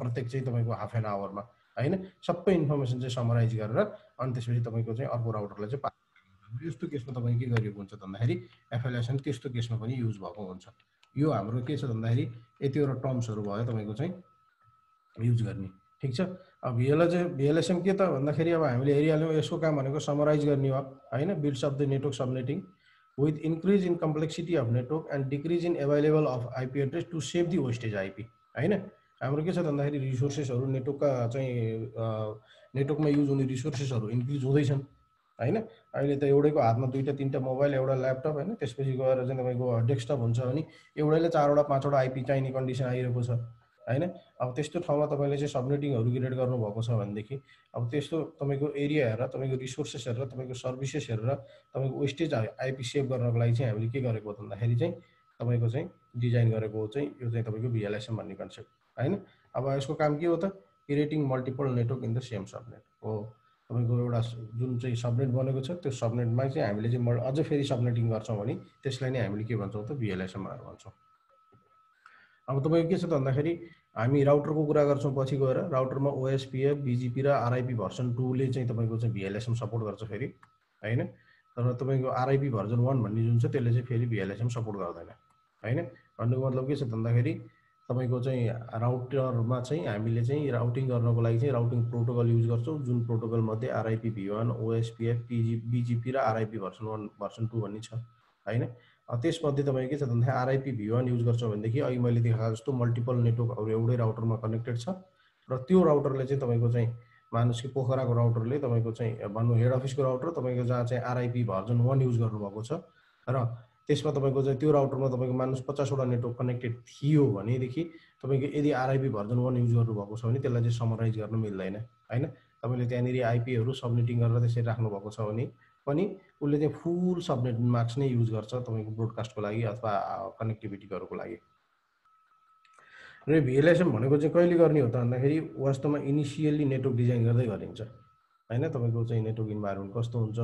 [SPEAKER 1] प्रत्येक चाहिँ तपाईँको हाफ एन आवरमा होइन। सबै इन्फर्मेसन चाहिँ समराइज गरेर अनि त्यसपछि तपाईँको चाहिँ अर्को राउटरलाई चाहिँ यस्तो केसमा तपाईँ के गरिएको हुन्छ भन्दाखेरि एफएलएसएम त्यस्तो केसमा पनि युज भएको हुन्छ। यो हाम्रो के छ भन्दाखेरि यतिवटा टर्म्सहरू भयो तपाईँको चाहिँ युज गर्ने ठिक छ। अब VLSM के त भन्दाखेरि अब हामीले हेरिहाल्यौँ, यसको काम भनेको समराइज गर्ने हो हैन, builds of the network subnetting with increase in complexity of network and decrease in available of IP address to save the wastage IP हैन। हाम्रो के छ भन्दाखेरि रिसोर्सेसहरु नेटवर्कका चाहिँ नेटवर्कमा युज हुने रिसोर्सेसहरु इन्क्रिज हुँदैछन् हैन। अहिले त एउटैको हातमा दुईटा तीनटा मोबाइल, एउटा ल्यापटप हैन, त्यसपछि गएर चाहिँ तपाईको डेस्कटप हुन्छ अनि एउटैले 4 वटा 5 वटा आइपी चाहिने कन्डिसन आइरहेको छ हैन। अब त्यस्तो ठाउँमा तपाईले चाहिँ सबनेटिङहरु क्रिएट गर्नु भएको छ भनेदेखि अब त्यस्तो तपाईको एरिया हेरेर, तपाईको रिसोर्सेस हेरेर, तपाईको सर्भिसेस हेरेर, तपाईको वेस्टेज आइपी सेभ गर्नको लागि चाहिँ हामीले के गरेको भन्दाखेरि चाहिँ तपाईको चाहिँ डिजाइन गरेको चाहिँ यो चाहिँ तपाईको VLSM भन्ने कन्सेप्ट हैन। अब यसको काम के हो त, creating multiple network in the same subnet हो। तपाईको एउटा जुन चाहिँ सबनेट बनेको छ त्यो सबनेटमा चाहिँ हामीले चाहिँ अझ फेरि सबनेटिङ गर्छौं भने त्यसलाई नै हामीले के भन्छौं त, VLSM भन्छौं। अब तपाईको के छ त भन्दाखेरि हामी राउटरको कुरा गर्छौं पछि गएर, राउटरमा OSPF, BGP र RIP भर्सन 2 ले चाहिँ तपाईको चाहिँ VLSM सपोर्ट गर्छ फेरि हैन। तर तपाईको RIP भर्जन 1 भन्ने जुन छ त्यसले चाहिँ फेरि VLSM सपोर्ट गर्दैन हैन। भन्नुको मतलब के छ भन्दाखेरि तपाईको चाहिँ राउटरमा चाहिँ हामीले चाहिँ राउटिङ गर्नको लागि चाहिँ राउटिङ प्रोटोकल युज गर्छौं, जुन प्रोटोकल मध्ये RIP v1, OSPF, BGP र RIP भर्सन 1 भर्सन 2 भन्ने छ हैन। त्यसमध्ये तपाईको के छ भन्दा RIP v1 युज गर्छौं भनेदेखि अघि मैले देखाएको जस्तो मल्टिपल नेटवर्कहरु एउटै राउटरमा कनेक्टेड छ र त्यो राउटरले चाहिँ तपाईको चाहिँ मानुस कि पोखराको राउटरले तपाईको चाहिँ भन्नु हेड अफिसको राउटर तपाईको जहाँ चाहिँ RIP भर्जन 1 युज गर्नुभएको छ र त्यसमा तपाईको चाहिँ त्यो राउटरमा तपाईको मानुस 50 वटा नेटवर्क कनेक्टेड थियो भनेदेखि तपाईको यदि RIP भर्जन 1 युज गर्नुभएको छ भने त्यसलाई चाहिँ समराइज गर्न मिल्दैन हैन। तपाईले त्यहाँनेरि आइपीहरु सबनेटिङ गरेर त्यसरी राख्नु भएको छ भने पनि उले चाहिँ फुल सबनेट मार्क्स नै युज गर्छ तपाईको ब्रोडकास्टको लागि अथवा कनेक्टिभिटीहरुको लागि। र VLSM भनेको चाहिँ कहिले गर्ने हो त भन्दाखेरि वास्तवमा इनिशियली नेटवर्क डिजाइन गर्दै गरिन्छ हैन। तपाईको चाहिँ नेटवर्क इन्भाइरोमेन्ट कस्तो हुन्छ,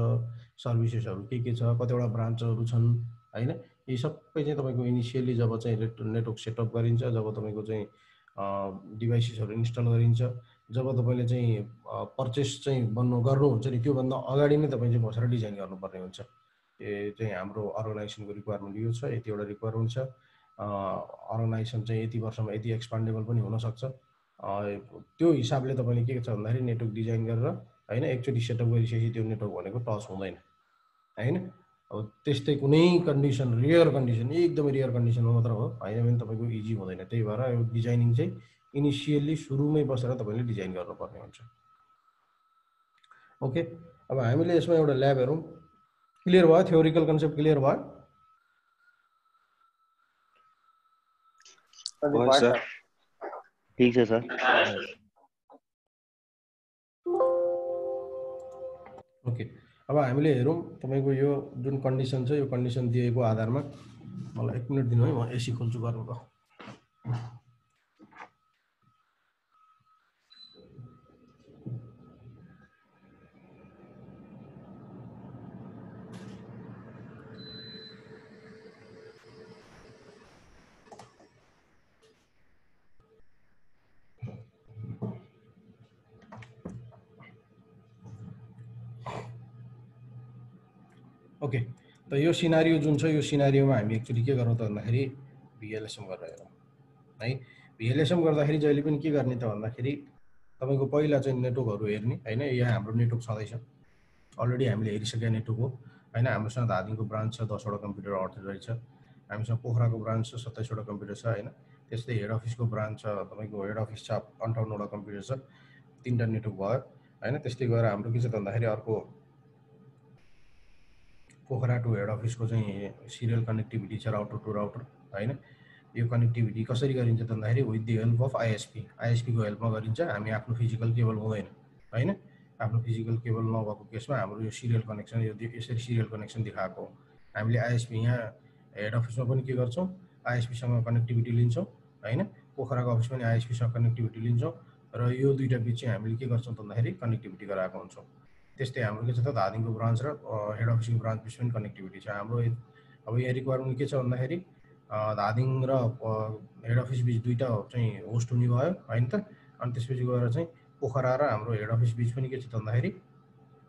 [SPEAKER 1] सर्भिसेसहरु के छ, कतिवटा ब्रान्चहरु छन् हैन, यी सबै चाहिँ तपाईको इनिशियली जब चाहिँ नेटवर्क सेटअप गरिन्छ, जब तपाईको चाहिँ डिभाइसेसहरु इन्स्टल गरिन्छ, जब तपाईले चाहिँ पर्चेस चाहिँ गर्नुहुन्छ नि त्यो भन्दा अगाडि नै तपाई चाहिँ बसेर डिजाइन गर्नुपर्ने हुन्छ। यो चाहिँ हाम्रो अर्गनाइजेसनको रिक्वायरमेन्ट यो छ, यति एउटा रिक्वायरमेन्ट छ, अर्गनाइजेसन चाहिँ यति वर्षमा यति एक्सपान्डेबल पनि हुन सक्छ। त्यो हिसाबले तपाईले के छ भन्दाखेरि नेटवर्क डिजाइन गरेर हैन एकचोटी सेटअप गरिसकेपछि त्यो नेटवर्क भनेको टच हुँदैन हैन। अब त्यस्तै कुनै कन्डिसन, रेयर कन्डिसन, एकदमै रेयर कन्डिसनमा मात्र हो हैन भने तपाईको इजी हुँदैन। त्यही भएर यो डिजाइनिङ चाहिँ इनिशियली सुरुमै बसेर तपाईले डिजाइन गर्नुपर्ने हुन्छ। ओके, अब हामीले यसमा एउटा ल्याब हेरौं। क्लियर भयो? थ्योरिकल कन्सेप्ट क्लियर भयो?
[SPEAKER 6] ठीक छ सर।
[SPEAKER 1] ओके, अब हामीले हेरौं तपाईको यो जुन कन्डिसन छ यो कन्डिसन दिएको आधारमा मलाई 1 मिनेट दिनु है, म एसी खोल्छु गर्नुको। ओके, त यो सिनारियो जुन छ यो सिनारियोमा हामी एक्चुअली के गरौँ त भन्दाखेरि VLSM गरेर हेरौँ है। VLSM गर्दाखेरि जहिले पनि के गर्ने त भन्दाखेरि तपाईको पहिला चाहिँ नेटवर्कहरु हेर्ने हैन। यहाँ हाम्रो नेटवर्क छँदैछ, अलरेडी हामीले हेरिसकेका नेटवर्क हो हैन। हामीसँग धादिङको ब्रान्च छ, 10 वटा कम्प्युटर अर्थराइज छ। हामीसँग पोखराको ब्रान्च छ, 27 वटा कम्प्युटर छ हैन। त्यस्तै हेड अफिसको ब्रान्च छ, तपाईको हेड अफिस छ 58 वटा कम्प्युटर छ, 3टा नेटवर्क भयो हैन। त्यस्तै गएर हाम्रो के छ त भन्दाखेरि अर्को पोखरा टु हेड अफिसको चाहिँ सिरियल कनेक्टिभिटी छ, राउटर टु राउटर हैन। यो कनेक्टिभिटी कसरी गरिन्छ त भन्दाखेरि with the help of ISP को हेल्पमा गरिन्छ। हामी आफ्नो फिजिकल केबल हुँदैन हैन। आफ्नो फिजिकल केबल नभएको केसमा हाम्रो यो सिरियल कनेक्सन यसरी सिरियल कनेक्सन देखाएको हो। हामीले आईएसपी यहाँ हेड अफिसमा पनि के गर्छौं, आईएसपी सँग कनेक्टिभिटी लिन्छौं हैन। पोखराको अफिस पनि आईएसपी सँग कनेक्टिभिटी लिन्छौं र यो दुईटा बीच चाहिँ हामीले के गर्छौं त भन्दाखेरि कनेक्टिभिटी गराएको हुन्छौं। त्यस्तै हाम्रो के छ त धादिङको ब्रान्च र हेड अफिसको ब्रान्च बीच पनि कनेक्टिभिटी छ हाम्रो। अब यहाँ रिक्वायरमेन्ट के छ भन्दाखेरि धादिङ र हेड अफिस बीच दुईटा चाहिँ होस्ट हुने भयो हैन त। अनि त्यसपछि गएर चाहिँ पोखरा र हाम्रो हेड अफिस बीच पनि के छ त भन्दाखेरि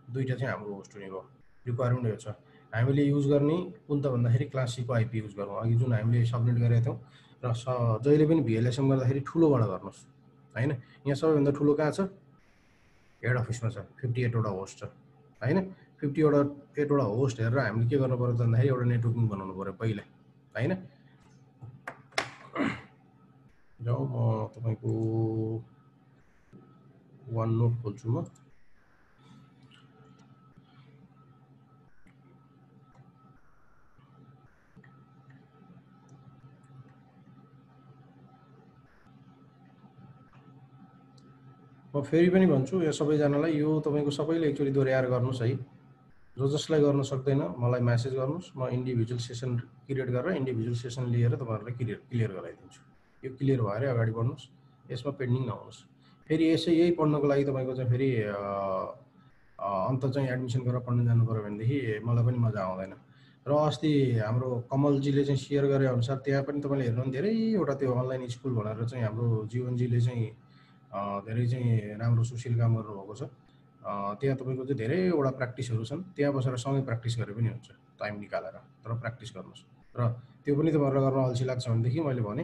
[SPEAKER 1] दुईटा चाहिँ हाम्रो होस्ट हुने भयो। रिक्वायरमेन्ट यो छ। हामीले युज गर्ने कुन त भन्दाखेरि क्लास सी को आईपी युज गरौँ। अघि जुन हामीले सबनेट गरेका थियौं र जहिले पनि VLSM गर्दाखेरि ठुलोबाट गर्नुस् हैन। यहाँ सबैभन्दा ठुलो कहाँ छ? हेड अफिसमा छ, 58 वटा होस्ट छ हैन। 58 वटा होस्ट हेरेर हामीले के गर्नु पर्यो त भन्दाखेरि एउटा नेटवर्किङ बनाउनु पर्यो पहिला हैन। जाऊ म तपाईको वन नोट खोल्छु म। म फेरि पनि भन्छु यो सबैजनालाई, यो तपाईको सबैले एकचोटि दोहोऱ्याएर गर्नुस् है। जो जसलाई गर्न सक्दैन मलाई मेसेज गर्नुस्, म इन्डिभिजुअल सेसन क्रिएट गरेर इन्डिभिजुअल सेसन लिएर तपाईहरुलाई क्लियर गराइदिन्छु। यो क्लियर भएर अगाडि बढ्नुस्, यसमा पेन्डिङ नहुनुस्। फेरि यही पढ्नको लागि तपाईको चाहिँ फेरि अन्त चाहिँ एडमिसन गरेर पढ्न जानु पर्यो भनेदेखि मलाई पनि मजा आउँदैन। र अस्ति हाम्रो कमलजीले चाहिँ शेयर गरे अनुसार त्यहाँ पनि तपाईले हेर्नु धेरैवटा त्यो अनलाइन स्कुल भनेर चाहिँ हाम्रो जीवनजीले चाहिँ धेरै चाहिँ राम्रो सुशील काम गर्नुभएको छ। त्यहाँ तपाईको चाहिँ धेरैवटा प्र्याक्टिसहरू छन्, त्यहाँ बसेर सँगै प्र्याक्टिस गरे पनि हुन्छ टाइम निकालेर, तर प्र्याक्टिस गर्नुस्। र त्यो पनि तपाईहरुलाई गर्न अल्छी लाग्छ भनेदेखि मैले भने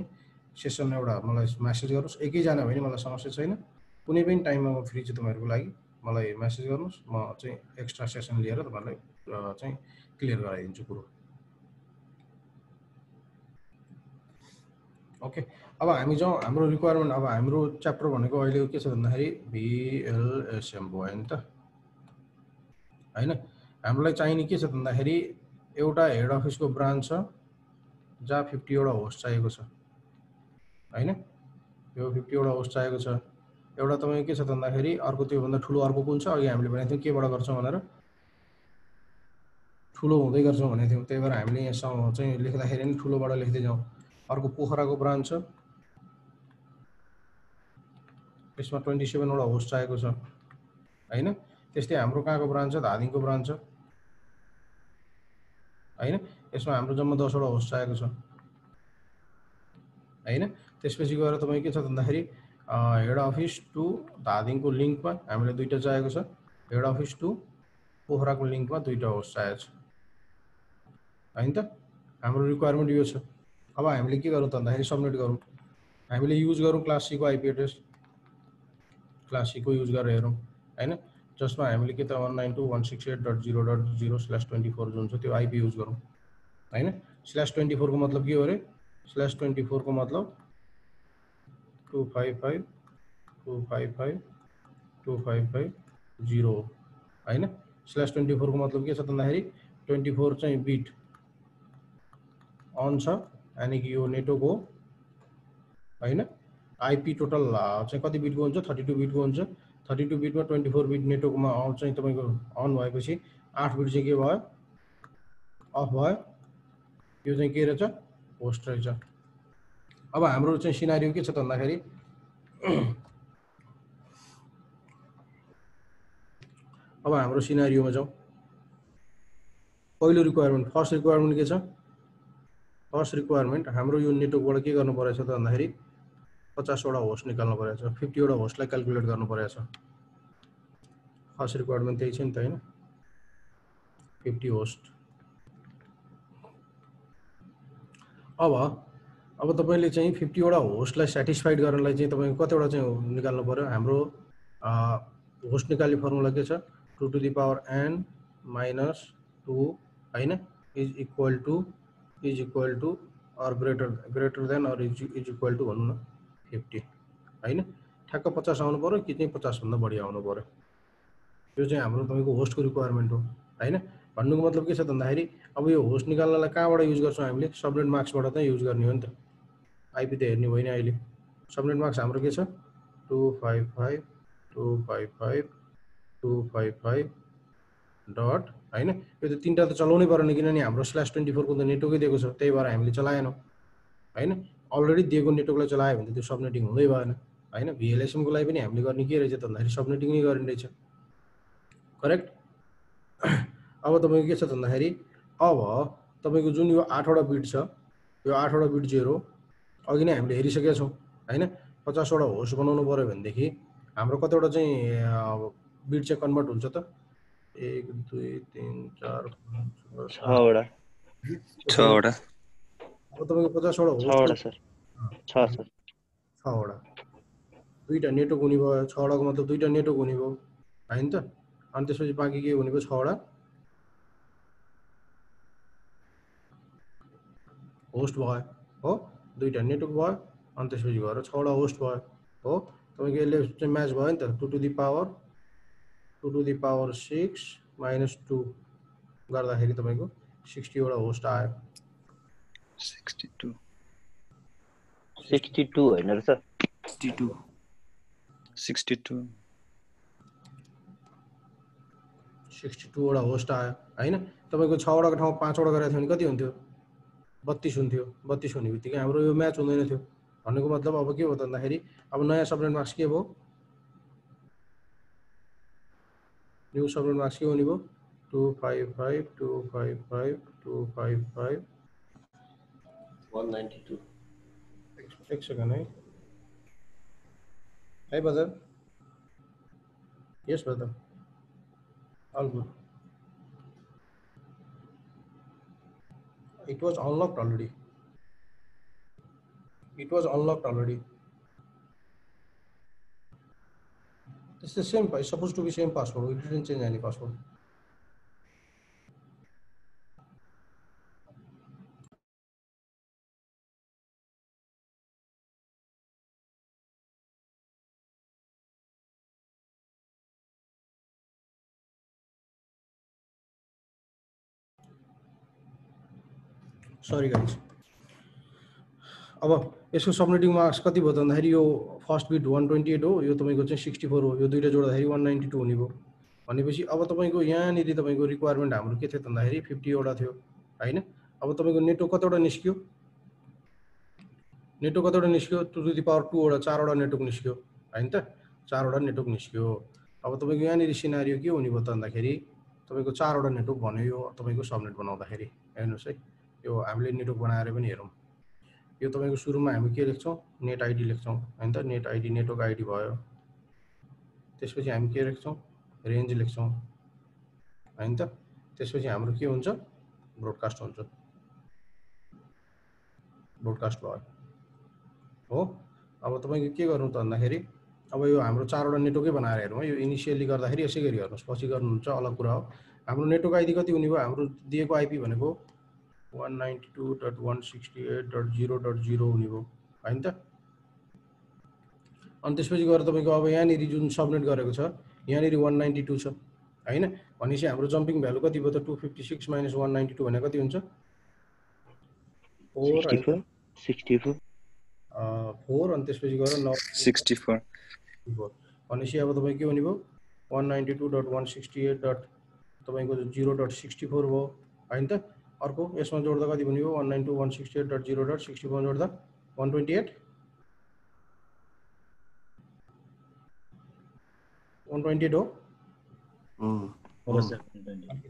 [SPEAKER 1] सेसन एउटा मलाई मेसेज गर्नुस्, एकैजना भने मलाई समस्या छैन, कुनै पनि टाइममा म फ्री छु तपाईहरुको लागि, मलाई मेसेज गर्नुस्, म चाहिँ एक्स्ट्रा सेसन लिएर तपाईहरुलाई चाहिँ क्लियर गराइदिन्छु पुरो। ओके, अब हामी जाउँ हाम्रो रिक्वायरमेन्ट। अब हाम्रो च्याप्टर भनेको अहिले के छ भन्दाखेरि VLSM भयो नि त हैन। हामीलाई चाहिने के छ भन्दाखेरि एउटा हेड अफिसको ब्रान्च छ जहाँ 50 वटा होस्ट चाहिएको छ हैन। यो 50 वटा होस्ट चाहिएको छ। एउटा तपाईको के छ भन्दाखेरि अर्को त्यो भन्दा ठुलो अर्को कुन छ? अघि हामीले भनेको थियौं केबाट गर्छौं भनेर, ठुलो हुँदै गर्छौं भनेको थियौं। त्यही भएर हामीले यहाँ चाहिँ लेख्दाखेरि नि ठुलोबाट लेख्दै जाउँ। अर्को पोखराको ब्रान्च छ, त्यसमा 27 वटा होस्ट चाहिएको छ हैन। त्यस्तै हाम्रो कहाँको ब्रान्च छ? धादिङको ब्रान्च छ हैन। यसमा हाम्रो जम्मा 10 वटा होस्ट चाहिएको छ हैन। त्यसपछि गएर तपाई के छ भन्दाखेरि हेड अफिस टु धादिङको लिंकमा हामीले दुईटा चाहिएको छ, हेड अफिस टु पोखराको लिंकमा दुईटा होस्ट चाहिएको छ हैन त। हाम्रो रिक्वायरमेन्ट यो छ। अब हामीले के गरौँ त भन्दाखेरि सबमिट गरौँ। हामीले युज गरौँ क्लास सी को आईपी एड्रेस, क्लास सी को युज गरेर हेरौँ हैन। जसमा हामीले के त 192.168.0.0/24 जुन छ त्यो आईपी युज गरौँ हैन। /24 को मतलब के हो रे? /24 को मतलब 255.255.255.0 हैन। /24 को मतलब के छ भन्दाखेरि 24 चाहिँ बिट अन छ, यानी कि यो नेटवर्क हो हैन। आईपी टोटल चाहिँ कति बिटको हुन्छ? 32 बिटको हुन्छ। 32 बिटमा 24 बिट नेटवर्कमा चाहिँ तपाईको अन भएपछि 8 बिट चाहिँ के भयो? अफ भयो। यो चाहिँ के रहेछ? होस्ट रहेछ। अब हाम्रो चाहिँ सिनारियो के छ त भन्दाखेरि अब हाम्रो सिनारियोमा जाउँ। पहिलो रिक्वायरमेन्ट, फर्स्ट रिक्वायरमेन्ट के छ? फर्स्ट रिक्वायरमेन्ट हाम्रो यो नेटवर्कबाट के गर्नु परेछ त भन्दाखेरि 50 वटा होस्ट निकाल्नु परेछ, 50 वटा होस्टलाई क्याल्कुलेट गर्नु परेछ। फर्स्ट रिक्वायरमेन्ट त्यही छ नि त हैन, 50 होस्ट। अब तपाईले चाहिँ 50 वटा होस्टलाई सेटिस्फाइड गर्नलाई चाहिँ तपाईको कतिवटा चाहिँ निकाल्नु पर्यो? हाम्रो होस्ट निकाल्ने फर्मुला के छ? 2 to the power n minus 2 हैन is equal to or greater than or is equal to भन्नु न 50 हैन। ठ्याक्क 50 आउनु पर्यो कि चाहिँ 50 भन्दा बढी आउनु पर्यो। यो चाहिँ हाम्रो तपाईको होस्टको रिक्वायरमेन्ट हो हैन। भन्नुको मतलब के छ भन्दाखेरि अब यो होस्ट निकाल्नलाई कहाँबाट युज गर्छौं हामीले? सबनेट मार्क्सबाट चाहिँ युज गर्ने हो नि त। आईपी त हेर्ने होइन अहिले। सबनेट मार्क्स हाम्रो के छ? 255.255.255 डट हैन। यो त तीनटा त चलाउनै पर्यो नि, किनभने हाम्रो /24 को त नेटवर्कै दिएको छ, त्यही भएर हामीले चलाएनौं हैन। अलरेडी दिएको नेटवर्कलाई चलायो भने त्यो सबनेटिङ हुँदै भएन हैन। VLSM को लागि पनि हामीले गर्ने के रहेछ त भन्दाखेरि सबनेटिङ नै गर्ने रहेछ, करेक्ट। अब तपाईको के छ त भन्दाखेरि अब तपाईको जुन यो 8 वटा बिट छ, यो 8 वटा बिट 0 अघि नै हामीले हेरिसकेका छौं हैन। 50 वटा होस्ट बनाउनु पर्यो भनेदेखि हाम्रो कतिवटा चाहिँ बिट चाहिँ कन्भर्ट हुन्छ त? 1 2 3 4 5 6
[SPEAKER 4] वटा।
[SPEAKER 1] अब तपाईको 50 वटा होस्ट
[SPEAKER 4] 6 वटा सर। 6 सर।
[SPEAKER 1] 6 वटा दुईटा नेटवर्क हुने भयो, 6 वटाको मतलब दुईटा नेटवर्क हुने भयो हैन त। अनि त्यसपछि बाँकी के हुने भयो, 6 वटा होस्ट भयो हो, दुईटा नेटवर्क भयो, अनि त्यसपछि गएर 6 वटा होस्ट भयो हो। तपाईको यसले चाहिँ म्याच भयो नि त, 2 टु द पावर 6 माइनस 2 गर्दाखेरि तपाईको 60 वटा होस्ट आयो।
[SPEAKER 4] 62
[SPEAKER 6] हैन र सर,
[SPEAKER 4] 62
[SPEAKER 1] वटा होस्ट आयो हैन। तपाईको 6 वटाको ठाउँमा 5 वटा गरेको थियो भने कति हुन्थ्यो, 32 हुन्थ्यो। 32 हुने बित्तिकै हाम्रो यो म्याच हुँदैन थियो। भन्नुको मतलब अब के हो त भन्दाखेरि अब नयाँ सबनेट मास्क के भयो, न्यू सबनेट मास्क के हुने भयो, 255
[SPEAKER 3] 192
[SPEAKER 1] एक सेकेन्ड है brother, yes brother, all good, it was unlocked already, it's the same, it's supposed to be same password, we didn't change any password. Sorry guys. अब यसको subnetting marks कति भयो त भन्दाखेरि यो फर्स्ट बिट 128 हो, यो तपाईको चाहिँ 64 हो, यो दुईटा जोड्दाखेरि 192 हुने भयो। भनेपछि अब तपाईको यहाँनिर तपाईको रिक्वायरमेन्ट हाम्रो के थियो त भन्दाखेरि 50 वटा थियो हैन। अब तपाईको नेटवर्क कतिवटा निस्क्यो, 2 टु द पावर 2 वटा, 4 वटा नेटवर्क निस्क्यो हैन त, 4 वटा नेटवर्क निस्क्यो। अब तपाईको यहाँनिर सिनारियो के हुने भयो त भन्दाखेरि तपाईको 4 वटा नेटवर्क भन्यो यो तपाईको सबनेट बनाउँदाखेरि। हेर्नुस् है, यो हामीले नेटवर्क बनाएर पनि हेरौँ। यो तपाईको सुरुमा हामी के लेख्छौं, नेट आइडी लेख्छौं हैन त, नेट आइडी नेटवर्क आइडी भयो। त्यसपछि हामी के लेख्छौं, रेन्ज लेख्छौं हैन त। त्यसपछि हाम्रो के हुन्छ, ब्रोडकास्ट हुन्छ, ब्रोडकास्ट भयो हो। अब तपाईको के गर्नु त भन्दाखेरि अब यो हाम्रो 4 वटा नेटवर्कै बनाएर हेरौँ है। यो इनिशियली गर्दाखेरि यसै गरी हेर्नुस्, पछि गर्नुहुन्छ अलग कुरा हो। हाम्रो नेटवर्क आइडी कति हुने भयो, हाम्रो दिएको आइपी भनेको 192.168.0.0 हुने भयो हैन त। अनि त्यसपछि गएर तपाईको अब यहाँनिर जुन सबनेट गरेको छ यहाँनिर 192 छ हैन। भनेपछि हाम्रो जम्पिङ भ्यालु कति भयो त, 256 माइनस 192 भने कति हुन्छ, 4 अनि त्यसपछि गएर
[SPEAKER 4] 64
[SPEAKER 1] भनेपछि अब तपाईको के हुने भयो, 192.168. तपाईको 0.64 भयो हैन त। अर्को यसमा जोड्दा कति बन्यो, 192.168.0.64 जोड्दा 128 128 हो।
[SPEAKER 6] हो सर,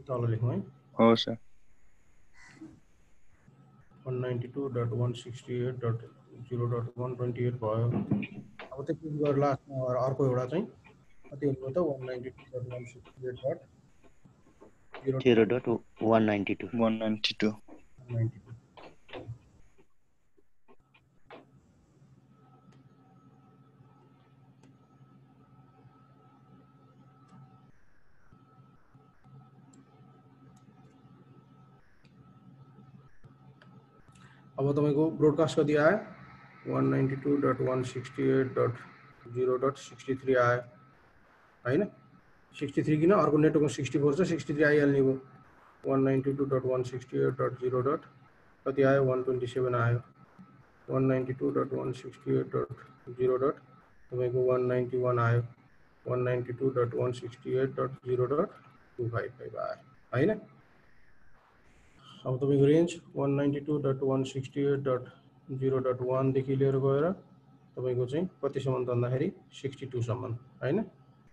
[SPEAKER 1] तल लेखौँ है,
[SPEAKER 4] हो सर।
[SPEAKER 1] 192.168.0.128 भयो। अब त्यसपछि गएर लास्टमा अर्को एउटा चाहिँ कति हुने भयो त, 192.168.0.192। अब तपाईको ब्रोडकास्ट कति आयो, 192.168.0.63 आयो हैन। 63 किन, अर्को नेटवर्कमा 64 छ, 63 आइहाल्ने भयो। 192.168.0. कति आयो, 127 आयो। 192.168.0. तपाईको 191 आयो। 192.168.0.255 आयो हैन। अब तपाईको रेन्ज 192.168.0.1 देखि लिएर गएर तपाईको चाहिँ कतिसम्म त भन्दाखेरि 62 सम्म हैन।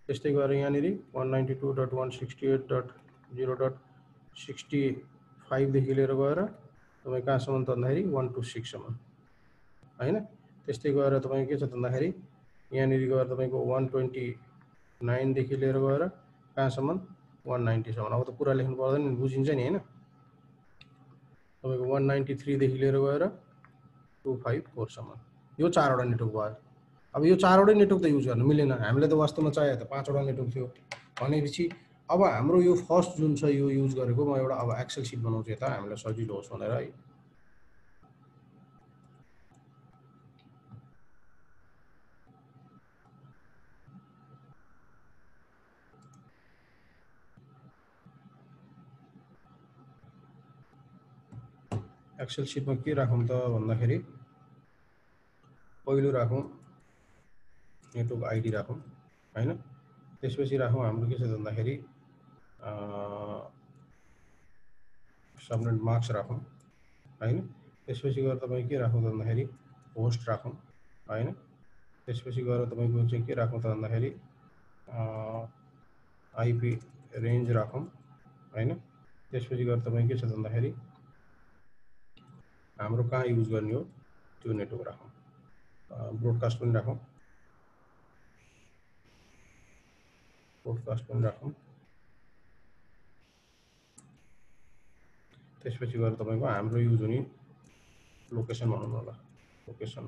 [SPEAKER 1] त्यस्तै गरेर यहाँनिर 192.168.0.65 देखि लिएर गएर तपाईँ कहाँसम्म त भन्दाखेरि 126 सम्म हैन। त्यस्तै गरेर तपाईको के छ त भन्दाखेरि यहाँनिर गएर तपाईको 129 देखि लिएर गएर कहाँसम्म, 190 सम्म। अब त पुरा लेख्नु पर्दैन नि, बुझिन्छ नि हैन। तपाईको 193 देखि लिएर गएर 254 सम्म, यो 4 वटा नेटवर्क भयो अब यो 4 वटै नेटवर्क त युज गर्न मिलेन, हामीले त वास्तवमा चाहिए त 5 वटा नेटवर्क थियो भनेपछि अब हाम्रो यो फर्स्ट जुन छ यो युज गरेको म एउटा अब एक्सेल सिट बनाउँछु यता हामीलाई सजिलो होस् भनेर है। एक्सेल सिटमा के राखौँ त भन्दाखेरि पहिलो राखौँ नेटवर्क आइडी राखौँ हैन, त्यसपछि राखौँ हाम्रो के छ भन्दाखेरि सबनेट मार्क्स राखौँ हैन, त्यसपछि गएर तपाईँ के राखौँ त भन्दाखेरि होस्ट राखौँ हैन, त्यसपछि गएर तपाईको चाहिँ के राखौँ त भन्दाखेरि आइपी रेन्ज राखौँ हैन, त्यसपछि गएर तपाईँ के छ भन्दाखेरि हाम्रो कहाँ युज गर्ने हो त्यो नेटवर्क राखौँ, ब्रोडकास्ट पनि राखौँ, ब्रोडकास्ट पनि राखौँ, त्यसपछि गएर तपाईको हाम्रो युज हुने लोकेसन भनौँ न ल, लोकेसन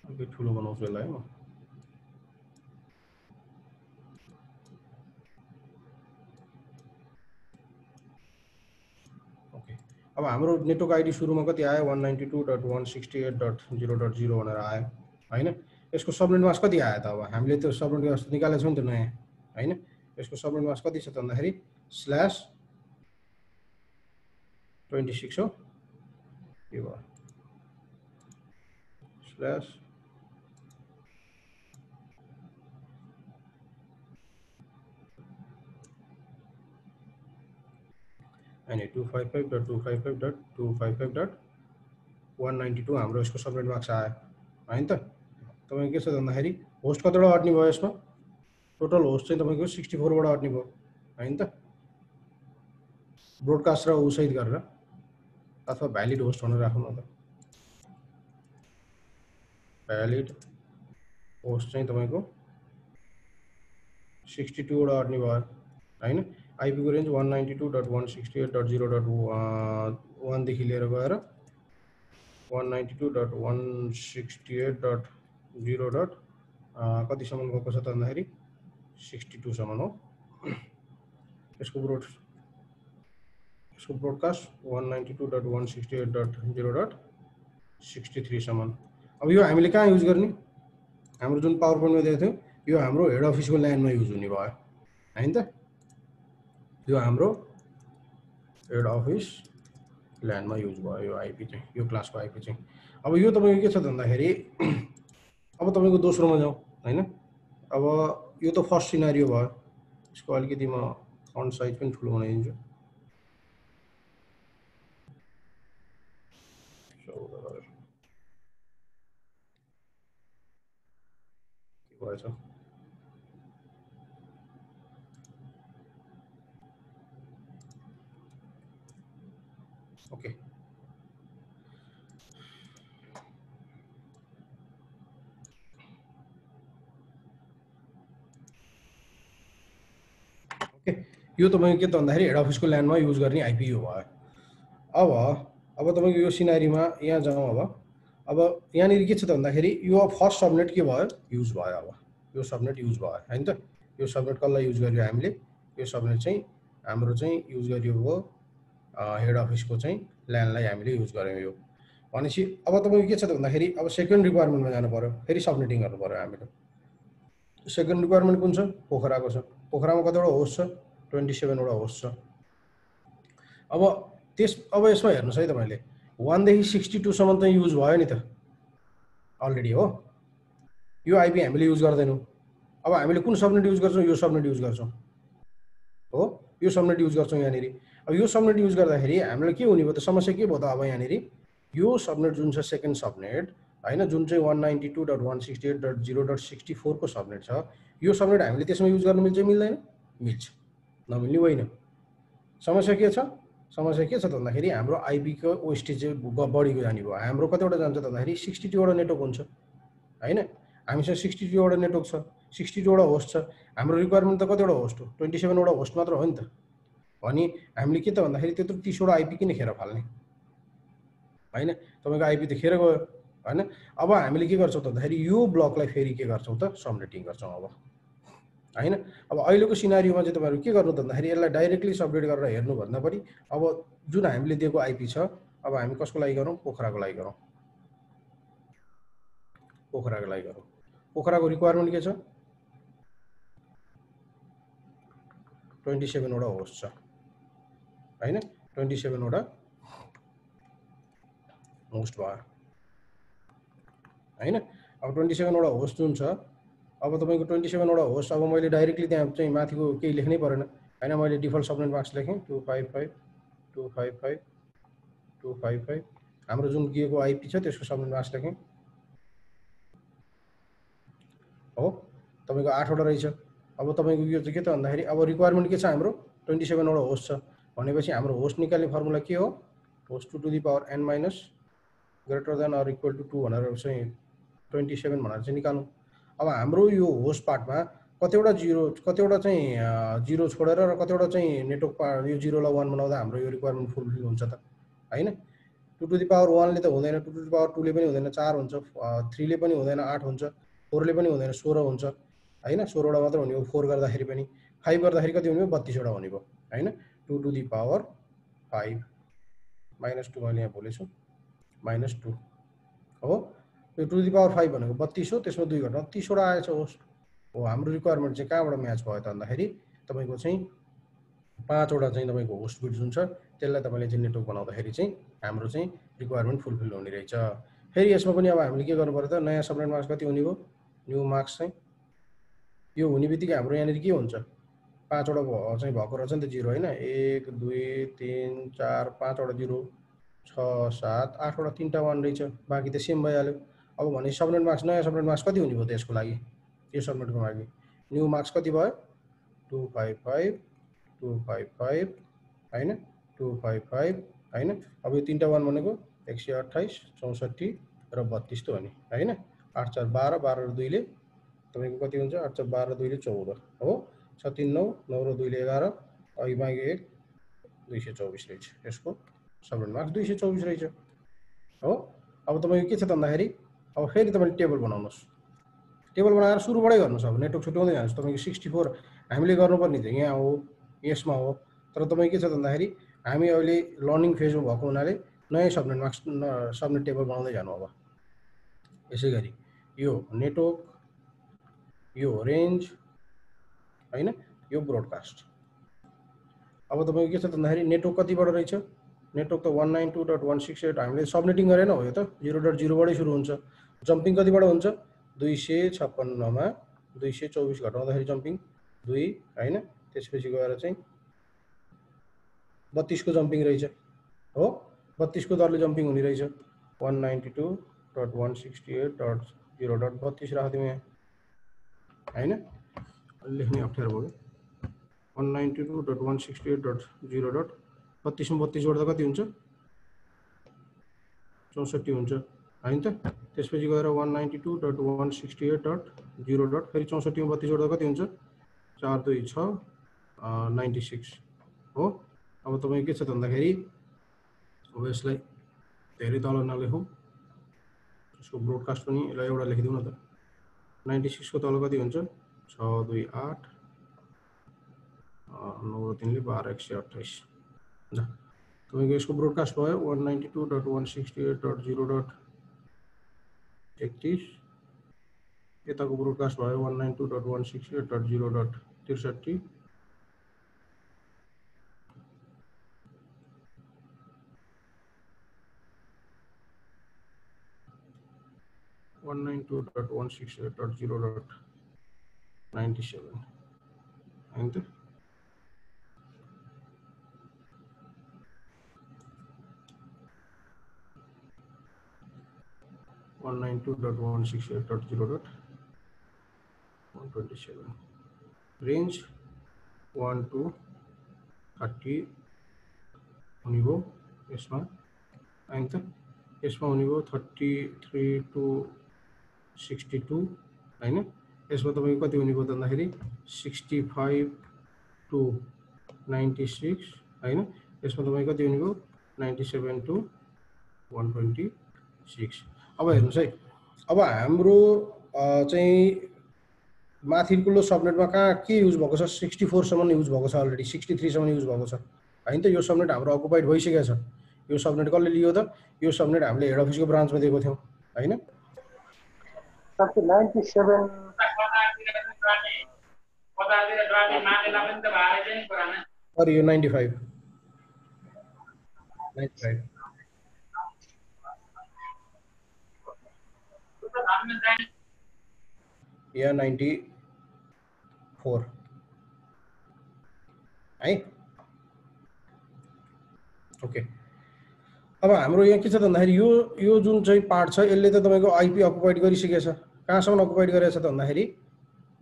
[SPEAKER 1] अलि ठुलो बनाउँछु यसलाई म। ओके, अब हाम्रो नेटवर्क आइडी सुरुमा कति आयो 192.168.0.0 भनेर आयो हैन, यसको सबनेट मास्क कति आयो त अब हामीले त्यो सबनेट मास्क निकालेको छौँ नि त नयाँ हैन, यसको सबनेट मास्क कति छ त भन्दाखेरि /26 हो, के भयो / अनि 255.255.255.192 हाम्रो यसको सबनेट मार्क्स आयो हैन त। तपाईको के छ भन्दाखेरि होस्ट कतिवटा अट्ने भयो यसमा, टोटल होस्ट चाहिँ तपाईको 64 वटा अट्ने भयो हैन त, ब्रोडकास्ट र उ सहित गरेर अथवा भ्यालिड होस्ट भनेर राखौँ न त, भ्यालिड होस्ट चाहिँ तपाईको 62 वटा अट्ने भयो हैन, आइपी को रेन्ज 192.168.0.1 देखि लिएर गएर 192.168.0. कति सम्म गएको छ त भन्दाखेरि 62 सम्म हो। यसको ब्रोडकास्ट 192.168.0.63 सम्म। अब यो हामीले कहाँ युज गर्ने, हाम्रो जुन पावर पोइन्टमा दिएको थियो यो हाम्रो हेड अफिसको ल्यान्डमा युज हुने भयो हैन त, यो हाम्रो हेड अफिस ल्यान्डमा युज भयो यो आइपी चाहिँ, यो क्लासको आइपी चाहिँ। अब यो तपाईको के छ भन्दाखेरि अब तपाईको दोस्रोमा जाउँ हैन, अब यो त फर्स्ट सिनारियो भयो, यसको अलिकति म फन्ट साइज पनि ठुलो बनाइदिन्छु, के भएछ ओके। यो तपाईको के त भन्दाखेरि हेड अफिसको ल्यान्डमा युज गर्ने आइपी यो भयो। अब तपाईको यो सिनारीमा यहाँ जाउँ, अब यहाँनिर के छ त भन्दाखेरि यो फर्स्ट सबनेट के भयो युज भयो, अब यो सबनेट युज भयो हैन त, यो सबनेट कसलाई युज गर्यो हामीले, यो सबनेट चाहिँ हाम्रो चाहिँ युज गरियो हो हेड अफिसको चाहिँ ल्यान्डलाई हामीले युज गर्यौँ यो भनेपछि अब तपाईको के छ त भन्दाखेरि अब सेकेन्ड रिक्वायरमेन्टमा जानु पर्यो, फेरि सबनेटिङ गर्नु पर्यो हामीले। सेकेन्ड रिक्वायरमेन्ट कुन छ, पोखराको छ, पोखरामा कतिवटा होस्ट छ 27 वटा होस्ट छ। अब यसमा हेर्नुहोस् है तपाईले 1 देखि 62 सम्म त युज भयो नि त अलरेडी हो, यो आइपी हामीले युज गर्दैनौँ। अब हामीले कुन सबनेट युज गर्छौँ, यो सबनेट युज गर्छौँ हो, यो सबनेट युज गर्छौँ यहाँनिर। अब यो सबनेट युज गर्दाखेरि हामीलाई के हुने भयो त, समस्या के भयो त, अब यहाँनिर यो सबनेट जुन छ सेकेन्ड सबनेट हैन, जुन चाहिँ 192.168.0.64 को सबनेट छ, यो सबनेट हामीले त्यसमा युज गर्न मिल्छ मिल्दैन, मिल्छ, नमिल्ने होइन। समस्या के छ, समस्या के छ त भन्दाखेरि हाम्रो आइपी को वेस्टेज चाहिँ बढीको जाने भयो। हाम्रो कतिवटा जान्छ त भन्दाखेरि 62 वटा नेटवर्क हुन्छ हैन, हामीसँग 62 वटा नेटवर्क छ, 62 वटा होस्ट छ, हाम्रो रिक्वायरमेन्ट त कतिवटा होस्ट हो 27 वटा होस्ट मात्र हो नि त अनि हामीले के त भन्दाखेरि त्यत्रो 30 वटा आइपी किन खेर फाल्ने हैन तपाईको आइपी त खेर गयो हैन अब हामीले के गर्छौं त भन्दाखेरि यो ब्लकलाई फेरि के गर्छौं त सबनेटिङ गर्छौं अब हैन अब अहिलेको सिनारियोमा चाहिँ तपाईहरु के गर्नु त भन्दाखेरि यसलाई डाइरेक्टली सबनेट गरेर हेर्नु भन्दा पनि अब जुन हामीले दिएको आइपी छ अब हामी कसको लागि गरौँ पोखराको लागि गरौँ पोखराको लागि गरौँ पोखराको रिक्वायरमेन्ट के छ 27 वटा होस्ट छ हैन 27 वटा होस्ट भयो हैन अब 27 वटा होस्ट जुन छ अब तपाईको 27 वटा होस्ट अब मैले डाइरेक्टली त्यहाँ चाहिँ माथिको केही लेख्नै परेन हैन मैले डिफल्ट सबनेट मास्क लेखेँ 255.255.255 हाम्रो जुन दिएको आइपी छ त्यसको सबनेट मास्क लेखेँ हो तपाईको 8 वटा रहेछ अब तपाईको यो चाहिँ के त भन्दाखेरि अब रिक्वायरमेन्ट के छ हाम्रो 27 वटा होस्ट छ भनेपछि हाम्रो होस्ट निकाल्ने फर्मुला के हो host to the power n minus greater than or equal to 2 भनेर चाहिँ 27 भनेर चाहिँ निकाल्नु अब हाम्रो यो होस्ट पार्टमा कतिवटा चाहिँ जिरो छोडेर र कतिवटा चाहिँ नेटवर्क यो 0 लाई 1 बनाउँदा हाम्रो यो रिक्वायरमेन्ट फुलफिल हुन्छ त हैन 2 टु द पावर 1 ले त हुँदैन 2 टु द पावर 2 ले पनि हुँदैन 4 हुन्छ 3 ले पनि हुँदैन 8 हुन्छ 4 ले पनि हुँदैन 16 हुन्छ हैन 16 वटा मात्र हुने हो 4 गर्दाखेरि पनि 5 गर्दाखेरि कति हुने हो 32 वटा हुने भयो हैन 2 टु द पावर 5 माइनस 2 मैले यहाँ बोलेछु माइनस 2 हो यो 2 टु द पावर 5 भनेको 32 हो त्यसमा 2 घटाउँदा 30 वटा आएछ होस्ट हो हाम्रो रिक्वायरमेन्ट चाहिँ कहाँबाट म्याच भयो त भन्दाखेरि तपाईको चाहिँ 5 वटा चाहिँ तपाईको होस्ट बिट जुन छ त्यसलाई तपाईले चाहिँ नेटवर्क बनाउँदाखेरि चाहिँ हाम्रो चाहिँ रिक्वायरमेन्ट फुलफिल हुने रहेछ फेरि यसमा पनि अब हामीले के गर्नु पर्यो त नयाँ सबनेट मास्क कति हुने भयो न्यू मार्क्स चाहिँ यो हुने बित्तिकै हाम्रो यहाँनिर के हुन्छ 5 वटा चाहिँ भएको रहेछ नि त 0 हैन 1 2 3 4 5 वटा 0 6 7 8 वटा 3टा 1 रहेछ बाँकी त सेम भइहाल्यो अब भने सबनेट मार्क्स नयाँ सबनेट मार्क्स कति हुने भयो त्यसको लागि यो सबनेटको लागि न्यू मार्क्स कति भयो 255 हैन 255 हैन अब यो 3टा 1 भनेको 128 64 र 32 त हो नि हैन 8 4 12 12 र 2 ले तपाईको कति हुन्छ 8 4 12 र 2 ले 14 हो 6 3 9 9 र 2 ले 11 अघि बाँकी 1 224 रहेछ यसको सबनेट मार्क्स 224 रहेछ हो अब तपाईको के छ त भन्दाखेरि अब फेरि तपाईले टेबल बनाउनुस् टेबल बनाएर सुरुबाटै गर्नुस् अब नेटवर्क छुट्याउँदै जानुस् तपाईको 64 हामीले गर्नुपर्ने चाहिँ यहाँ हो यसमा हो तर तपाई के छ त भन्दाखेरि हामी अहिले लर्निङ फेजमा भएको हुनाले नयाँ सबनेट मार्क्स सबनेट टेबल बनाउँदै जानु अब यसैगरी यो नेटवर्क यो रेन्ज हैन यो ब्रोडकास्ट अब तपाईको के छ त भन्दाखेरि नेटवर्क कतिबाट रहेछ नेटवर्क त 192.168 हामीले सबनेटिङ गरेन हो यो त 0.0 बाटै सुरु हुन्छ जम्पिङ कतिबाट हुन्छ 256 मा 224 घटाउँदाखेरि जम्पिङ 2 हैन त्यसपछि गएर चाहिँ 32 को जम्पिङ रहेछ हो 32 को दरले जम्पिङ हुने रहेछ 192.168.0.32 राख्दिउँ यहाँ हैन लेख्ने अप्ठ्यारो भयो 192.168.0. 32 मा 32 जोड्दा कति हुन्छ 64 हुन्छ हैन त त्यसपछि गएर 192.168.0. फेरि 64 मा 32 जोड्दा कति हुन्छ 4 2 6 96 हो अब तपाई के छ त भन्दाखेरि अब यसलाई धेरै तल नलेखौं यसको ब्रोडकास्ट पनि यसलाई एउटा लेखिदिउँ न त 96 को तल कति हुन्छ 6 2 8 9 3 ले 12 128 ल तपाईको यसको ब्रोडकास्ट भयो 192.168.0.31 यताको ब्रोडकास्ट भयो 192.168.0.63 192.168.0.97 and 192.168.0.127 range 1 to 30 हुने भयो यसमा and यसमा हुने भयो 33 to 62 हैन यसमा तपाईको कति हुने भयो त भन्दाखेरि 65 to 96 हैन, यसमा तपाईको कति भनेको 97 to 126। अब हेर्नुस् है, अब हाम्रो चाहिँ माथिल्लो सबनेटमा कहाँ के युज भएको छ, 64 सम्म युज भएको छ, अलरेडी 63 सम्म युज भएको छ हैन त। यो सबनेट हाम्रो अकुपाइड भइसकेको छ। यो सबनेट कसले लियो त? यो सबनेट हामीले हेड अफिसको ब्रान्चमा दिएको थियौं हैन।
[SPEAKER 2] 97
[SPEAKER 1] और यो 95 या 94 है। ओके, अब हाम्रो यहाँ के छ भन्दाखेरि यो जुन चाहिँ पार्ट छ यसले त तपाईको आईपी अकुपाइड गरिसकेको छ। कहाँसम्म अकुपाइड गरेको छ त भन्दाखेरि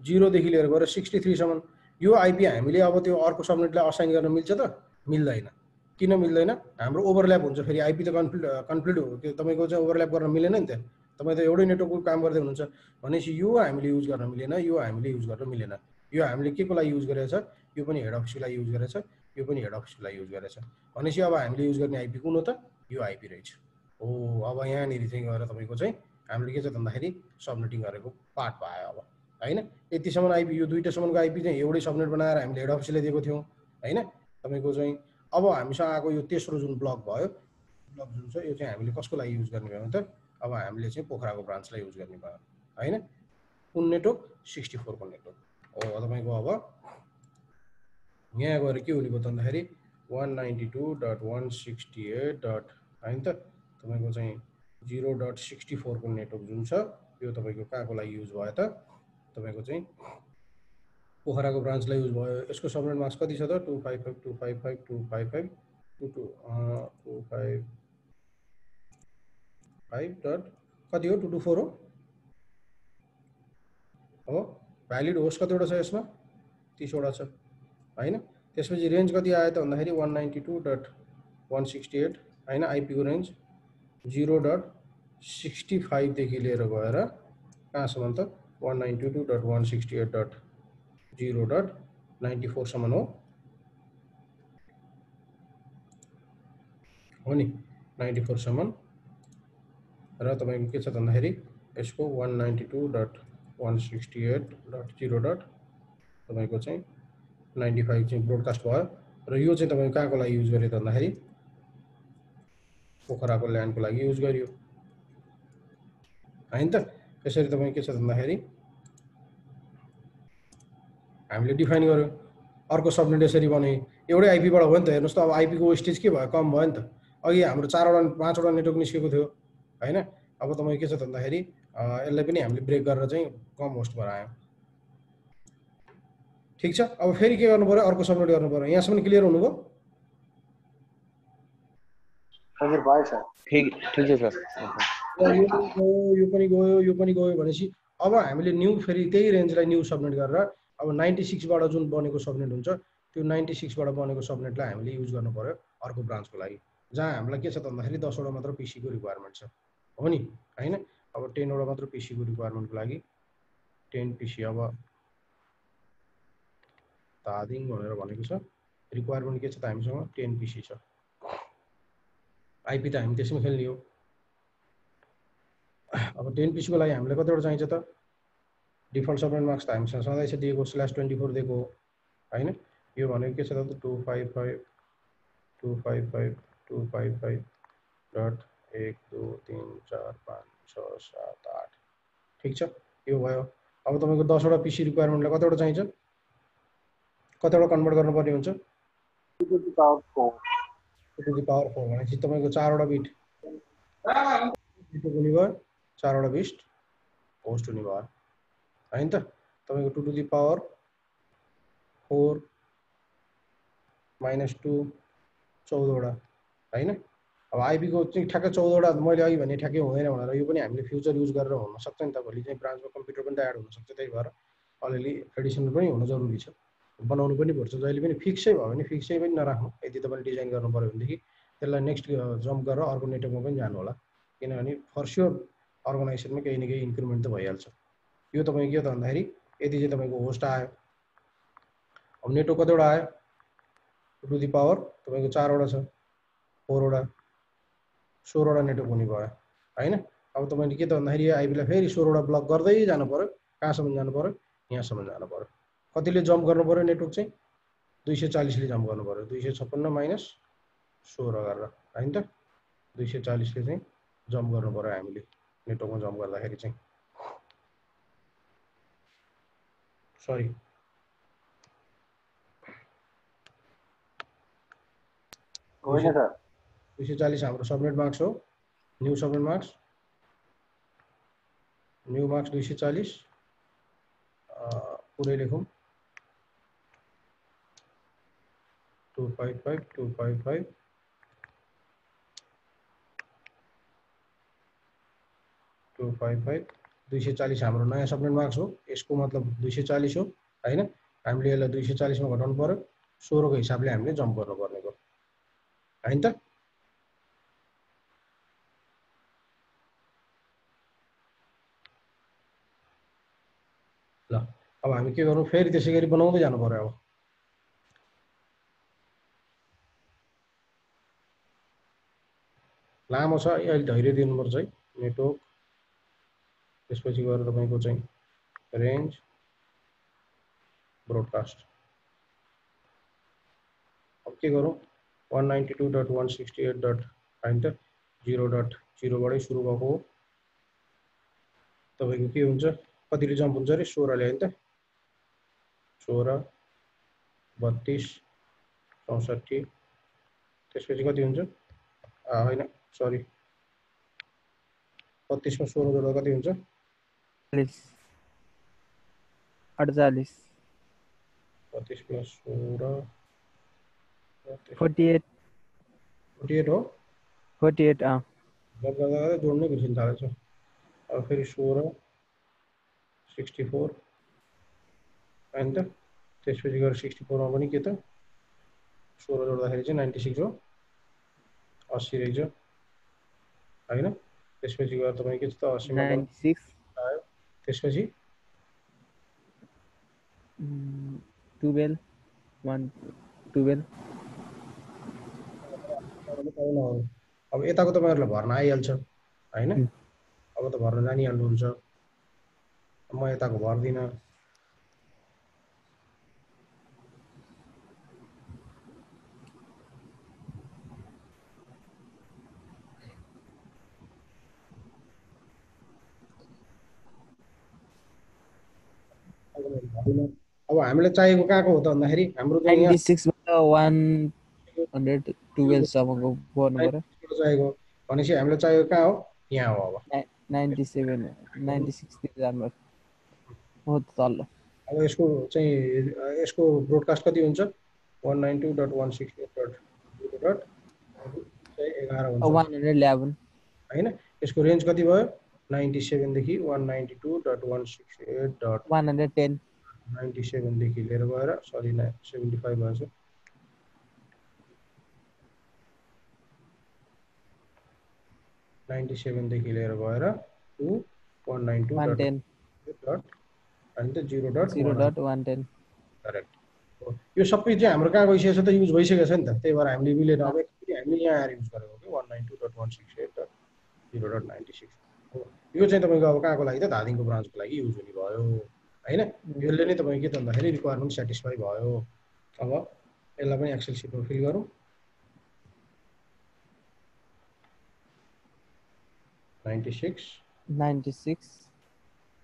[SPEAKER 1] 0 देखि लिएर गएर 63 सम्म। यो आईपी हामीले अब त्यो अर्को सबनेटलाई असाइन गर्न मिल्छ त? मिल्दैन। किन मिल्दैन? हाम्रो ओभरल्याप हुन्छ। फेरि आईपी त कन्फ्लिक्ट हो, त्यो तपाईको चाहिँ ओभरल्याप गर्न मिलेन नि त। तपाई त एउटै नेटवर्कको काम गर्दै हुनुहुन्छ भनेपछि यो हामीले युज गर्न मिलेन, यो हामीले युज गर्न मिलेन। यो हामीले के को लागि युज गरेको छ? यो पनि हेड अफिसको लागि युज गरेको छ, यो पनि हेड अफिसको लागि युज गरेको छ भनेपछि अब हामीले युज गर्ने आईपी कुन हो त? यो आईपी रहेछ। हो, अब यहाँनिर चाहिँ गएर तपाईको चाहिँ हामीले के छ भन्दाखेरि सबनेटिङ गरेको पार्ट भयो अब हैन। यतिसम्म आईपी, यो दुईटासम्मको आईपी चाहिँ एउटै सबनेट बनाएर हामीले हेड अफिसलाई दिएको थियौं हैन। तपाईको चाहिँ अब हामीसँग आएको यो तेस्रो जुन ब्लक भयो, ब्लक जुन छ यो चाहिँ हामीले कसको लागि युज गर्ने भयो त? अब हामीले चाहिँ पोखराको ब्रान्चलाई युज गर्ने भयो हैन। कुन नेटवर्क? 64 को नेटवर्क हो। तपाईको अब यहाँ गएर के हुने भयो त भन्दाखेरि 192.168. हैन त तपाईको चाहिँ 0.64 को नेटवर्क जुन छ यो तपाईको कहाँको लागि युज भयो त? तपाईको चाहिँ पोखराको ब्रान्चलाई युज भयो। यसको सबनेट मास्क कति छ त? 255.255.255 कति हो? 224 हो। हो, भ्यालिड होस्ट कतिवटा छ यसमा? 30 वटा छ हैन। त्यसपछि रेन्ज कति आयो त भन्दाखेरि 192.168 हैन। आईपी को रेन्ज 0.65 देखि लिएर गएर कहाँसम्म त? 192.168.0.94 सम्म हो नि, 94 सम्म। र तपाईको के छ भन्दाखेरि यसको 192.168.0. तपाईको चाहिँ 95 चाहिँ ब्रोडकास्ट भयो। र यो चाहिँ तपाईको कहाँको लागि युज गर्यो त भन्दाखेरि पोखराको ल्यान्डको लागि युज गरियो हैन त। त्यसरी तपाईको के छ भन्दाखेरि हामीले डिफाइन गर्यो अर्को सबनेट यसरी बनाए। एउटै आईपी बाट हो नि त। हेर्नुस् त अब आईपी को वेस्टेज के भयो? कम भयो नि त। अघि हाम्रो 4 वटा 5 वटा नेटवर्क निस्केको थियो हैन। अब तपाईको के छ भन्दाखेरि यसलाई पनि हामीले ब्रेक गरेर चाहिँ कम होस्ट गरायौं। ठीक छ। अब फेरि के गर्नु पर्यो? अर्को सबनेट गर्नु पर्यो। यहाँसम्म क्लियर हुनुभयो?
[SPEAKER 2] हजुर भयो सर।
[SPEAKER 4] ठीक छ सर।
[SPEAKER 1] यो पनि गयो भनेपछि अब हामीले न्यू फेरि त्यही रेन्जलाई न्यू सबनेट गरेर अब 96 बाट जुन बनेको सबनेट हुन्छ त्यो 96 बाट बनेको सबनेटलाई हामीले युज गर्नु पर्यो अर्को ब्रान्चको लागि, जहाँ हामीलाई के छ त भन्दाखेरि 10 वटा मात्र पीसी को रिक्वायरमेन्ट छ हो नि हैन। अब 10 वटा मात्र पीसी को रिक्वायरमेन्टको लागि 10 पीसी अब तादिङ भनेर भनेको छ। रिक्वायरमेन्ट के छ त हामीसँग 10 पीसी छ। आईपी त हामी त्यसमै खेल्ने हो। अब 10 पीसी को लागि हामीलाई कतिवटा चाहिन्छ त? डिफल्ट सबनेट मास्क त हामीसँग सधैँ छ दिएको /24 दिएको हैन। यो भनेको के छ त 255.255.1234567 ठीक छ। यो भयो। अब तपाईको 10 वटा पीसी रिक्वायरमेन्टलाई कतिवटा चाहिन्छ? कतिवटा कन्भर्ट गर्नुपर्ने हुन्छ?
[SPEAKER 2] 2 to the power 4
[SPEAKER 1] भनेपछि तपाईको 4 वटा बिट हुने भयो, 4 वटा बिट होस्ट हुने भयो हैन त। तपाईको 2 to the power 4 - 2 14 वटा हैन। अब आईपी को चाहिँ ठ्याक्कै 14 वटा मैले अघि भने ठ्याक्कै हुँदैन भनेर यो पनि हामीले फ्युचर युज गरेर हुन सक्छ नि त। भोलि चाहिँ ब्रान्चमा कम्प्युटर पनि त एड हुन सक्छ। त्यही भएर अलिअलि एडिसनल पनि हुन जरुरी छ, बनाउनु पनि पर्छ। जहिले पनि फिक्सै भयो भने फिक्सै पनि नराख्नु। यदि तपाईले डिजाइन गर्नु पर्यो भनेदेखि त्यसलाई नेक्स्ट जम्प गरेर अर्को नेटवर्कमा पनि जानु होला, किनभने फर स्योर अर्गनाइजेसनमा केही न केही इन्क्रिमेन्ट त भइहाल्छ। यो तपाईको के त भन्दाखेरि यदि चाहिँ तपाईको होस्ट आयो, अब नेटवर्क कतिवटा आयो? टु द पावर तपाईको 4 वटा छ 4 वटा 16 वटा नेटवर्क हुने भयो हैन। अब तपाईले के त भन्दाखेरि यो आइपी लाई फेरि 16 वटा ब्लक गर्दै जानु पर्यो। कहाँसम्म जानु पर्यो? यहाँसम्म जानु पर्यो। कतिले जम्प गर्नु पर्यो नेटवर्क चाहिँ 240 ले जम्प गर्नु पर्यो। 256 माइनस 16 गरेर हैन त 240 ले चाहिँ जम्प गर्नु पर्यो हामीले नेटवर्कमा जम्प गर्दाखेरि चाहिँ। सरी
[SPEAKER 6] होइन सर
[SPEAKER 1] 240 हाम्रो सबनेट मार्क्स हो। New subnet marks new marks 240 पुरै लेखौँ 255 255 255 240 हाम्रो नयाँ सबनेट मार्क्स हो। यसको मतलब 240 हो हैन। हामीले यसलाई 240 मा घटाउनु पर्यो। 16 को हिसाबले हामीले जम्प गर्नु पर्नेको हैन त। ल अब हामी के गरौँ फेरि त्यसैगरी बनाउँदै जानु पर्यो। अब लामो छ अहिले धैर्य दिनुपर्छ है। नेटवर्क त्यसपछि गएर तपाईको चाहिँ रेन्ज ब्रोडकास्ट। अब के गरौँ 192.168. हैन त 0.0 बाटै सुरु भएको हो। तपाईको के हुन्छ कतिले जम्प हुन्छ रे 16 ले हैन त 16 32 64 त्यसपछि कति हुन्छ हैन सरी 32 मा 16 जोड्दा कति हुन्छ
[SPEAKER 5] 48
[SPEAKER 1] 32 प्लस 16
[SPEAKER 5] 48
[SPEAKER 1] 48 हो
[SPEAKER 5] 48
[SPEAKER 1] जब गर्दा जोड्नै बिर्सिन थालेछ। अब फेरि 16 64 हैन त त्यसपछि गएर 64 मा पनि के त 16 जोड्दाखेरि चाहिँ 96 हो 80 रहेछ हैन। त्यसपछि गएर तपाई के छ त 80 मा
[SPEAKER 5] 96
[SPEAKER 1] आयो। त्यसपछि
[SPEAKER 5] 12 112
[SPEAKER 1] अब यताको तपाईहरुलाई भर्न आइहाल्छ हैन। अब त भर्न जानिहाल्नुहुन्छ। म यताको भर्दिन। अब हामीलाई चाहिएको कहाँको हो त भन्दाखेरि हाम्रो चाहिँ यहाँ
[SPEAKER 5] 96 बाट 112 सम्मको गर्नु पर्यो।
[SPEAKER 1] चाहिएको भनेपछि हामीलाई चाहिएको कहाँ हो यहाँ हो। अब
[SPEAKER 5] 97 96 तिर जानु हो तल।
[SPEAKER 1] अब यसको चाहिँ यसको ब्रोडकास्ट कति हुन्छ 192.168.0.11 हुन्छ
[SPEAKER 5] 111
[SPEAKER 1] हैन। यसको रेन्ज कति भयो 97 देखि 192.168.110 97 देखि लिएर गएर सरी 75 भएछ 97 देखि लिएर गएर टु 192.110 अनि त 0.110 करेक्ट। यो सबै चाहिँ हाम्रो कहाँ गइसकेछ त युज भइसकेछ नि त। त्यही भएर हामीले मिलेन। अब एकचोटी हामीले यहाँ आएर युज गरेको के 192.168.0.96 हो। यो चाहिँ तपाईको अब कहाँको लागि त धादिङको ब्रान्चको लागि युज हुने भयो हैन। यसले नै तपाईको के त भन्दाखेरि रिक्वायरमेन्ट स्याटिस्फाई भयो। अब यसलाई पनि एक्सेल सिटमा फिल गरौँ 96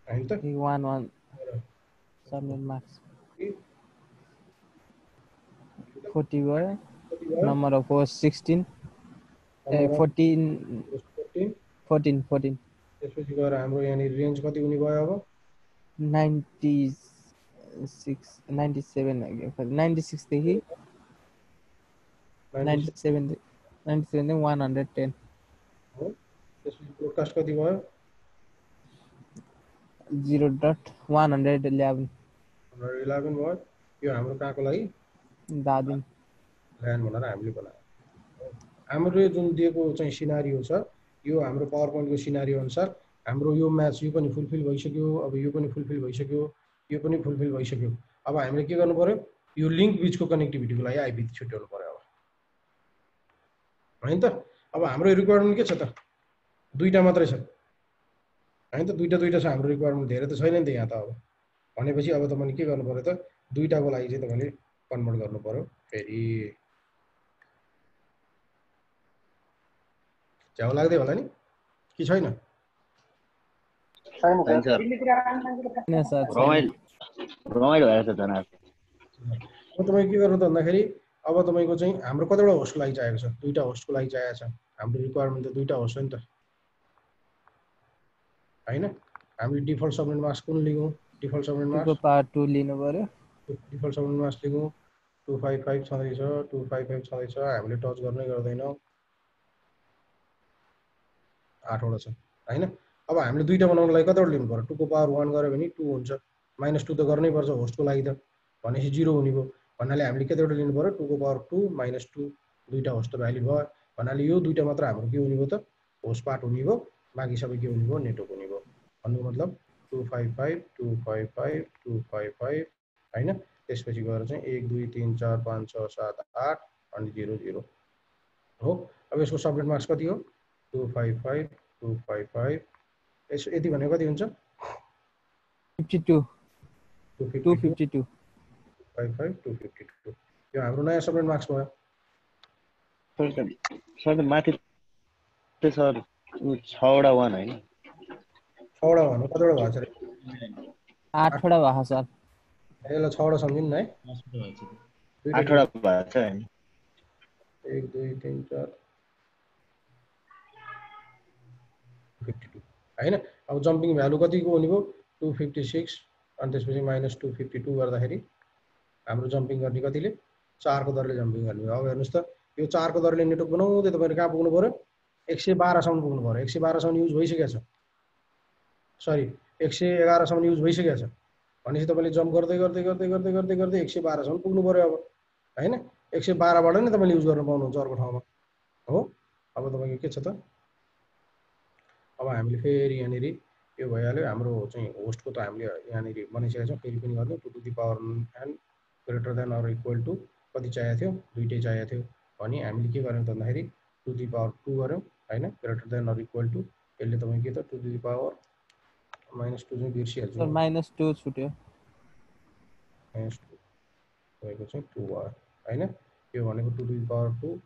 [SPEAKER 1] हैन त
[SPEAKER 5] 11 सबनेट मार्क्स 40 भयो। नम्बर अफ होस्ट 16 14
[SPEAKER 1] त्यसपछि गएर हाम्रो यहाँ रेन्ज कति हुने भयो अब
[SPEAKER 5] 96 97 96 देखि 97 देखि 110
[SPEAKER 1] हो। त्यसपछि ब्रोडकास्ट कति भयो
[SPEAKER 5] 0.111
[SPEAKER 1] भयो। यो हाम्रो कहाँको लागि
[SPEAKER 5] दादिङ
[SPEAKER 1] ल्यान भनेर हामीले बनायो। हाम्रो जुन दिएको चाहिँ सिनारियो छ यो हाम्रो पावर पोइन्टको सिनारियो अनुसार हाम्रो यो म्याच यो पनि फुलफिल भइसक्यो। अब यो पनि फुलफिल भइसक्यो यो पनि फुलफिल भइसक्यो। अब हामीले के गर्नु पर्यो यो लिङ्क बिचको कनेक्टिभिटीको लागि आइपी छुट्याउनु पर्यो अब हैन त। अब हाम्रो रिक्वायरमेन्ट के छ त, दुईटा मात्रै छ हैन त, दुईटा छ हाम्रो रिक्वायरमेन्ट, धेरै त छैन नि त यहाँ त। अब भनेपछि अब तपाईले के गर्नु पर्यो त, दुईटाको लागि चाहिँ तपाईले कन्भर्ट गर्नु पर्यो। फेरि झ्याउ लाग्दै होला नि कि छैन?
[SPEAKER 6] छैन सर।
[SPEAKER 5] होइन सर, छैन।
[SPEAKER 7] रमाइलो भएर छ जना।
[SPEAKER 1] अब तपाईँ के गर्नु त भन्दाखेरि अब तपाईँको चाहिँ हाम्रो कतिवटा होस्टको लागि चाहिएको छ, दुईटा होस्टको लागि चाहिएको छ। हाम्रो रिक्वायरमेन्ट त दुईटा होस्ट हो नि त हैन। हामीले डिफल्ट सबनेट मास्क कुन लिगौँ? डिफल्ट सबनेट मास्क
[SPEAKER 5] 2 लिनु पर्यो।
[SPEAKER 1] Default subnet mask लिगौँ। 255 छँदैछ, 255 छँदैछ। हामीले टच गर्नै गर्दैनौँ, 8 वटा छ हैन। अब हामीले दुईटा बनाउनको लागि कतिवटा लिनु पर्यो? 2 को पावर 1 गर्यो भने 2 हुन्छ, -2 त गर्नै पर्छ होस्टको लागि त, भनेपछि 0 हुने भयो। भन्नाले हामीले कतिवटा लिनु पर्यो? 2 को पावर 2 -2, दुईटा होस्ट भ्याल्यु भयो। भन्नाले यो दुईटा मात्र हाम्रो के हुने भयो त, होस्ट पार्ट हुने भयो, बाँकी सबै के हुने भयो? नेटवर्क हुने भयो। भन्नुको मतलब 255 255 255 हैन। त्यसपछि गएर चाहिँ 1 2 3 4 5 6 7 8 अनि 0 0 हो। अब यसको सबनेट मास्क कति हो? 255 255। यसो यति भनेको कति हुन्छ?
[SPEAKER 5] 52 252
[SPEAKER 1] 255 252। यो हाम्रो नयाँ सबनेट मास्क भयो।
[SPEAKER 7] सर माथि त सर 6वटा 1 हैन?
[SPEAKER 1] 6वटा भन्नु कतिवटा भएको छ रे?
[SPEAKER 5] 8वटा भएको छ सर।
[SPEAKER 1] यसलाई 6वटा सम्झिनु न है।
[SPEAKER 7] 8वटा भएको छ हैन?
[SPEAKER 1] 1 2 3 4 52 हैन। अब जम्पिङ भ्यालु कतिको हुने भयो? 256 अनि त्यसपछि -252 गर्दाखेरि हाम्रो जम्पिङ गर्ने कतिले? 4 को दरले जम्पिङ गर्ने भयो। अब हेर्नुस् त, यो 4 को दरले नेटवर्क बनाउँदै तपाईले कहाँ पुग्नु पर्यो? 112 सम्म पुग्नु पर्यो। 112 सम्म युज भइसकेको छ, सरी 111 सम्म युज भइसकेको छ। भनेपछि तपाईले जम्प गर्दै गर्दै गर्दै गर्दै गर्दै गर्दै 112 सम्म पुग्नु पर्यो अब हैन। 112 बाट नै तपाईले युज गर्न पाउनुहुन्छ अर्को ठाउँमा हो। अब तपाईको के छ त, अब हामीले फेरि यहाँनिर यो भइहाल्यो। हाम्रो चाहिँ होस्टको त हामीले यहाँनिर बनाइसकेका छौँ। फेरि पनि गर्नु 2 to the power n greater than or equal to कति चाहिएको थियो? दुईटै चाहिएको थियो भने हामीले के गर्यौँ त भन्दाखेरि 2 to the power 2 गर्यौँ हैन, greater than or equal to. यसले तपाईँ के त 2 to the power -2 चाहिँ बिर्सिहाल्छु
[SPEAKER 5] सर -2 छुट्यो।
[SPEAKER 1] -2 भएको चाहिँ 2 भयो हैन। यो भनेको 2 to the power 2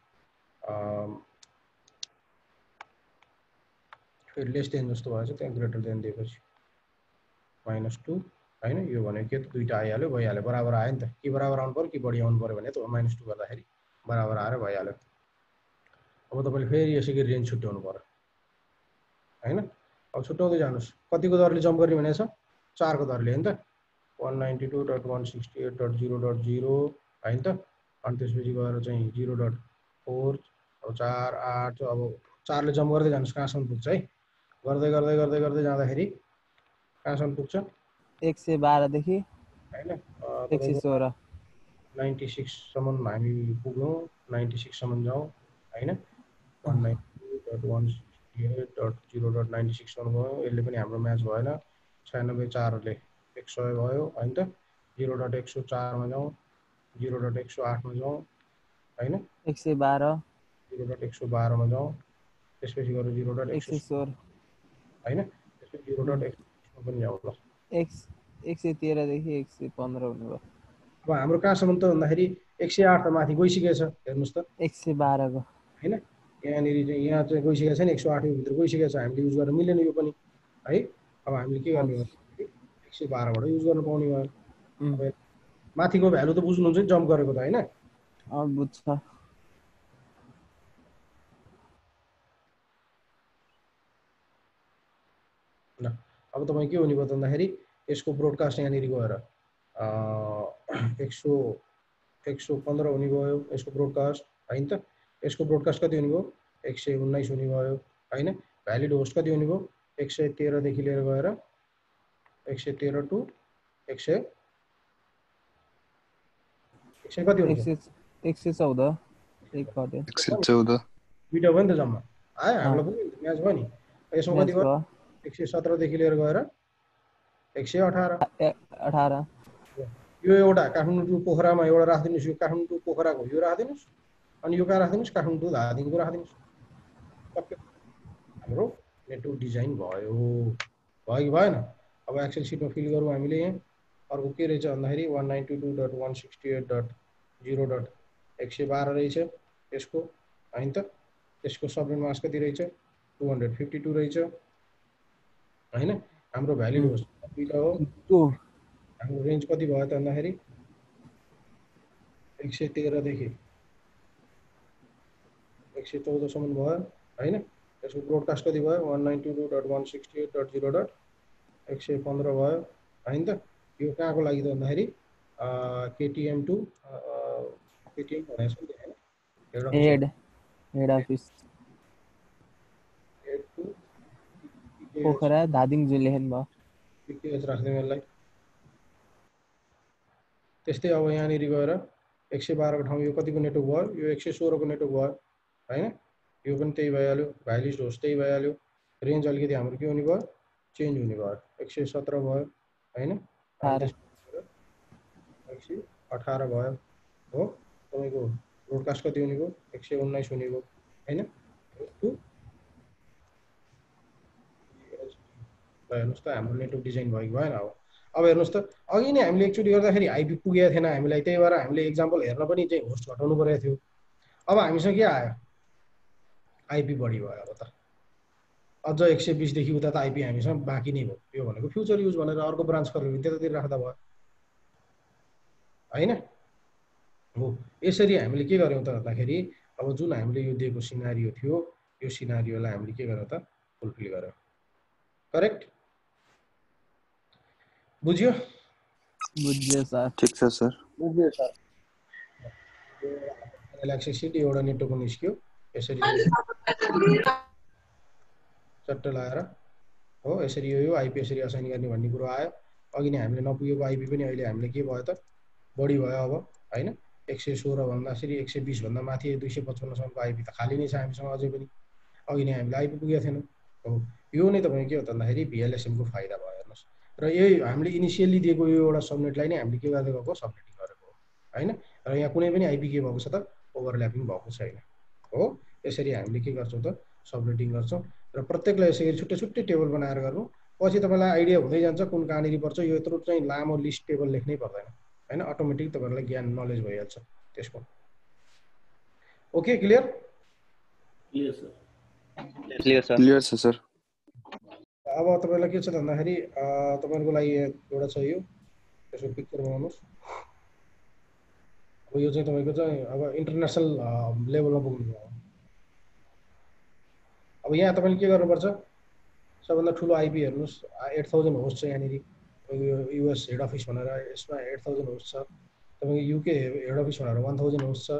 [SPEAKER 1] फेरि लेस देन जस्तो भएछ, त्यहाँ ग्रेटर देन दिएपछि -2 हैन। यो भनेको के त दुईटा आइहाल्यो, भइहाल्यो, बराबर आयो नि त। के बराबर आउनु पर्यो कि बढी आउनु पर्यो भने त -2 गर्दाखेरि बराबर आएर भइहाल्यो। अब तपाईले फेरि यसै गरी रेन्ज छुट्याउनु पर्यो हैन। अब छुट्याउँदै जानुस्। कतिको दरले जम्प गर्ने भनेको छ? 4 को दरले हैन त। 192.168.0.0 हैन त। अनि त्यसपछि गएर चाहिँ 0.4 अब 4 8 अब 4 ले जम्प गर्दै जानुस्, कहाँसम्म पुग्छ है? गर्दै गर्दै गर्दै गर्दै जाँदाखेरि कहाँसम्म पुग्छ?
[SPEAKER 5] 112 देखि
[SPEAKER 1] हैन
[SPEAKER 5] 116
[SPEAKER 1] 96 सम्म हामी पुग्यौँ। 96 सम्म जाउँ हैन। 192.168.0.96 सम्म गयो। यसले पनि हाम्रो म्याच भएन। 96 4 ले 100 भयो हैन त। 0.104 मा जाउँ, 0.108 मा जाउँ हैन,
[SPEAKER 5] 112
[SPEAKER 1] 0.112 मा जाउँ। त्यसपछि गएर 0.116 हैन। त्यसपछि 0.1 मा पनि जाउँ ल।
[SPEAKER 5] 113 देखि 115 हुने भयो।
[SPEAKER 1] अब हाम्रो कहाँसम्म त भन्दाखेरि 108 त माथि गइसकेको छ। हेर्नुस् त
[SPEAKER 5] 112 को
[SPEAKER 1] हैन। यहाँनिर चाहिँ यहाँ चाहिँ गइसकेको छैन, 108 को भित्र गइसकेको छ। हामीले युज गर्न मिलेन यो पनि है। अब हामीले के गर्ने हो? 112 बाट युज गर्न पाउने भयो। अब माथिको भ्यालु त बुझ्नुहुन्छ नि जम्प गरेको त हैन।
[SPEAKER 5] बुझ्छ।
[SPEAKER 1] ल अब तपाईँ के हुने भयो त भन्दाखेरि यसको ब्रोडकास्ट यहाँनिर गएर 115 हुने भयो यसको ब्रोडकास्ट हैन त। यसको ब्रोडकास्ट कति हुने भयो? 119 हुने भयो हैन। भ्यालिड होस्ट कति हुने भयो? 113 देखि लिएर गएर 113 टु 100 कति हुन्छ?
[SPEAKER 5] 114 एक घट्यो।
[SPEAKER 4] 114
[SPEAKER 1] दुईटा भयो नि त जम्मा आयो हामीलाई पुग्यो म्याच भयो नि। यसमा कति भयो? 117 देखि लिएर गएर 118 यो एउटा काठमाडौँ टु पोखरामा एउटा राखिदिनुहोस्, यो काठमाडौँ टु पोखराको यो राखिदिनुहोस्, अनि यो कहाँ राखिदिनुहोस् काठमाडौँ टु धादिङको राखिदिनुहोस्। टक्कै हाम्रो नेटवर्क डिजाइन भयो कि भएन? अब एक्सेल सिटमा फिल गरौँ हामीले। यहाँ अर्को के रहेछ भन्दाखेरि 192.168.0.112 रहेछ यसको, होइन त? यसको सबनेट मास्क कति रहेछ? 252 रहेछ, होइन? हाम्रो भ्यालिड होस्ट हो, हाम्रो रेन्ज कति भयो त भन्दाखेरि 113 देखि 114 सम्म भयो, होइन? यसको ब्रोडकास्ट कति भयो? 192.168.0.115 भयो, होइन त? यो कहाँको लागि त भन्दाखेरि केटिएम टु केटिएम भनेको छ नि, होइन?
[SPEAKER 5] हेड अफिस पोखरा धादिङ जुन लेख्नु भयो
[SPEAKER 1] पिकेएच राख्दै यसलाई। त्यस्तै अब यहाँनिर गएर 112 को ठाउँ यो कतिको नेटवर्क भयो? यो 116 को नेटवर्क भयो, होइन? यो पनि त्यही भइहाल्यो, भ्यालिड होस्ट त्यही भइहाल्यो। रेन्ज अलिकति हाम्रो के हुने भयो? चेन्ज हुने भयो, 117 भयो, होइन? 118 भयो हो। तपाईँको ब्रोडकास्ट कति हुने भयो? 119 हुने भयो, होइन? हेर्नुहोस् त हाम्रो नेटवर्क डिजाइन भयो कि भएन? अब हेर्नुहोस् त, अघि नै हामीले एकचोटि गर्दाखेरि आइपी पुगेको थिएन हामीलाई, त्यही भएर हामीले इक्जाम्पल हेर्न पनि चाहिँ होस्ट घटाउनु परेको थियो। अब हामीसँग के आयो? आइपी बढी भयो। अब त अझ 120 देखि उता त आइपी हामीसँग बाँकी नै भयो। यो भनेको फ्युचर युज भनेर अर्को ब्रान्च गरेर भने त्यतातिर राख्दा भयो, होइन? हो, यसरी हामीले के गर्यौँ त भन्दाखेरि अब जुन हामीले यो दिएको सिनारियो थियो, यो सिनारियोलाई हामीले के गर्यौँ त? फुलफिल गर्यौँ। करेक्ट? बुझ्यो?
[SPEAKER 5] बुझ्यो सर।
[SPEAKER 4] ठिक छ सर।
[SPEAKER 6] बुझ्यो सर।
[SPEAKER 1] एक्सेसिटी एउटा नेटवर्कको निस्क्यो, यसरी चट्ट लगाएर हो, यसरी यो आइपी यसरी असाइन गर्ने भन्ने कुरो आयो। अघि नै हामीले नपुगेको आइपी पनि अहिले हामीले के भयो त? बढी भयो अब, होइन? 116 भन्दा फेरि 120 भन्दा माथि 255 सम्मको आइपी त खाली नै छ हामीसँग अझै पनि। अघि नै हामीले आइपी पुगेको थिएन हो। यो नै तपाईँको के हो त भन्दाखेरि भिएलएसएमको फाइदा भयो। हेर्नुहोस्, र यही हामीले इनिसियली दिएको यो एउटा सबनेटलाई नै हामीले के गर्दै गएको? सबनेटिङ गरेको हो, होइन? र यहाँ कुनै पनि आइपी के भएको छ त? ओभरल्यापिङ भएको छैन हो। यसरी हामीले के गर्छौँ त? सबनेटिङ गर्छौँ, र प्रत्येकलाई यसरी छुट्टै छुट्टै टेबल बनाएर गर्नु। पछि तपाईँलाई आइडिया हुँदै जान्छ कुन कहाँनिर पर्छ। यो यत्रो चाहिँ लामो लिस्ट टेबल लेख्नै पर्दैन, होइन? अटोमेटिक तपाईँहरूलाई ज्ञान नलेज भइहाल्छ त्यसको। Okay, clear?
[SPEAKER 3] Clear sir.
[SPEAKER 4] Clear छ सर।
[SPEAKER 1] अब तपाईँलाई के छ भन्दाखेरि तपाईँहरूको लागि एउटा छ यो, यसको पिक्चर बनाउनुहोस्। अब यो चाहिँ तपाईँको चाहिँ अब इन्टरनेसनल लेभलमा पुग्नुभयो। अब यहाँ तपाईँले के गर्नुपर्छ? सबभन्दा ठुलो आइपी हेर्नुहोस्, 8000 होस्ट छ यहाँनिर। युएस हेड अफिस भनेर यसमा 8000 होस्ट छ। तपाईँको युके हेड अफिस भनेर 1000 होस्ट छ।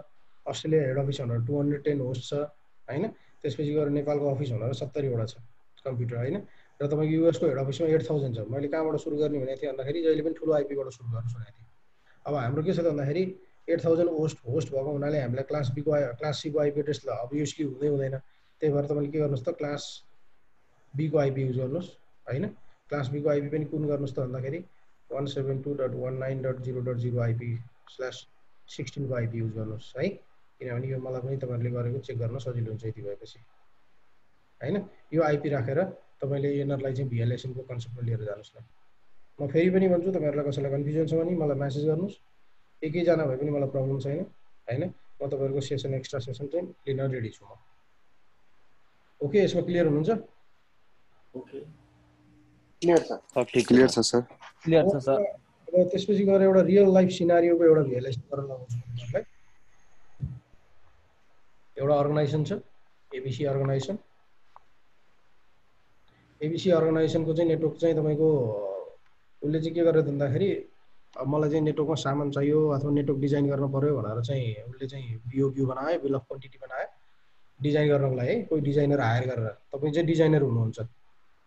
[SPEAKER 1] अस्ट्रेलिया हेड अफिस भनेर 210 होस्ट छ, होइन? त्यसपछि गएर नेपालको अफिस भनेर 70 वटा छ कम्प्युटर, होइन? र तपाईँको युएसको हेड अफिसमा 8000 छ। मैले कहाँबाट सुरु गर्ने भनेको थिएँ भन्दाखेरि जहिले पनि ठुलो आइपीबाट सुरु गर्नु भनेको थिएँ। अब हाम्रो के छ त भन्दाखेरि 8000 होस्ट भएको हुनाले हामीलाई क्लास सीको आइपी एड्रेस अभियसली हुँदैन। त्यही भएर तपाईँले के गर्नुहोस् त? क्लास बीको आइपी युज गर्नुहोस्, होइन? क्लास बीको आइपी पनि कुन गर्नुहोस् त भन्दाखेरि 172.19.0.0 IP/16 को आइपी युज गर्नुहोस्, है? किनभने यो मलाई पनि तपाईँहरूले गरेको चेक गर्न सजिलो हुन्छ यति भएपछि, होइन? यो आइपी राखेर तपाईँले यिनीहरूलाई चाहिँ भिएलएसएमको कन्सेप्टमा लिएर जानुहोस् न। म फेरि पनि भन्छु, तपाईँहरूलाई कसैलाई कन्फ्युजन छ भने मलाई म्यासेज गर्नुहोस्। एकैजना भए पनि मलाई प्रब्लम छैन, होइन? म तपाईँहरूको सेसन एक्स्ट्रा सेसन चाहिँ लिन रेडी छु म। ओके, यसमा क्लियर हुनुहुन्छ?
[SPEAKER 3] ओके,
[SPEAKER 6] क्लियर छ।
[SPEAKER 4] क्लियर छ सर।
[SPEAKER 5] क्लियर छ सर।
[SPEAKER 1] अब त्यसपछि गएर एउटा रियल लाइफ सिनारियोको एउटा भिएलएसएम गर्न लगाउँछु तपाईँलाई। एउटा अर्गनाइजेसन छ, एबिसी अर्गनाइजेसन। एबिसी अर्गनाइजेसनको चाहिँ नेटवर्क चाहिँ तपाईँको उसले चाहिँ के गरेर भन्दाखेरि अब मलाई चाहिँ नेटवर्कमा सामान चाहियो अथवा नेटवर्क डिजाइन गर्न पर्यो भनेर चाहिँ उसले चाहिँ बिओक्यू बनायो, बिल अफ क्वान्टिटी बनायो डिजाइन गर्नको लागि, है? कोही डिजाइनर हायर गरेर। तपाईँ चाहिँ डिजाइनर हुनुहुन्छ,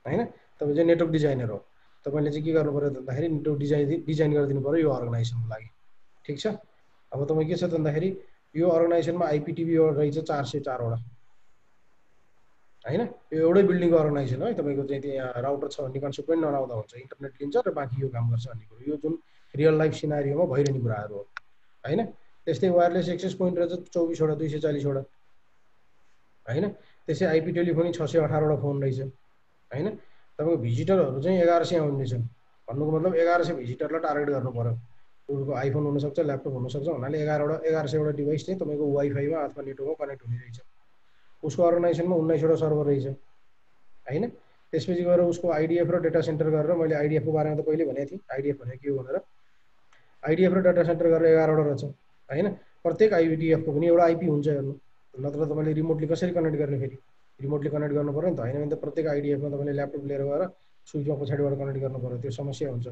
[SPEAKER 1] होइन? तपाईँ चाहिँ नेटवर्क डिजाइनर हो। तपाईँले चाहिँ के गर्नु पर्यो भन्दाखेरि नेटवर्क डिजाइन गरिदिनु पर्यो यो अर्गनाइजेसनको लागि, ठिक छ? अब तपाईँ के छ भन्दाखेरि यो अर्गनाइजेसनमा आइपिटिभी रहेछ 404 वटा, होइन? यो एउटै बिल्डिङको अर्गनाइजेसन हो है। तपाईँको चाहिँ त्यहाँ राउटर छ भन्ने कन्सेप्ट पनि नलाउँदा हुन्छ, इन्टरनेट लिन्छ र बाँकी यो काम गर्छ भन्ने कुरो। यो जुन रियल लाइफ सिनारियोमा भइरहने कुराहरू हो हैन। त्यस्तै वायरलेस एक्सेस पोइन्ट रहेछ 24 वटा 240 वटा हैन। त्यसै आइपी टेलिफोनी 618 वटा फोन रहेछ हैन। तपाईको भिजिटरहरू चाहिँ 1100 आउने छन् भन्नुको मतलब 1100 भिजिटरलाई टार्गेट गर्नु पर्यो। उनको आइफोन हुनसक्छ, ल्यापटप हुनसक्छ, हुनाले 1100 वटा डिभाइस चाहिँ तपाईँको वाइफाईमा अथवा नेटवर्कमा कनेक्ट हुने रहेछ। उसको अर्गनाइजेसनमा 19 वटा सर्भर रहेछ हैन। त्यसपछि गएर उसको आइडिएफ र डेटा सेन्टर गरेर, मैले आइडिएफको बारेमा त पहिले भनेको थिएँ, आइडिएफ भनेको के हो भनेर। आइडिएफ र डेटा सेन्टर गरेर 11 वटा रहेछ हैन। प्रत्येक आइडिएफको पनि एउटा आइपी हुन्छ हेर्नु, नत्र तपाईँले रिमोटली कसरी कनेक्ट गर्ने, फेरि रिमोटली कनेक्ट गर्नु पर्यो नि त हैन भने त प्रत्येक आइडिएफमा तपाईँले ल्यापटप लिएर गएर स्विचमा पछाडिबाट कनेक्ट गर्नु पर्यो, त्यो समस्या हुन्छ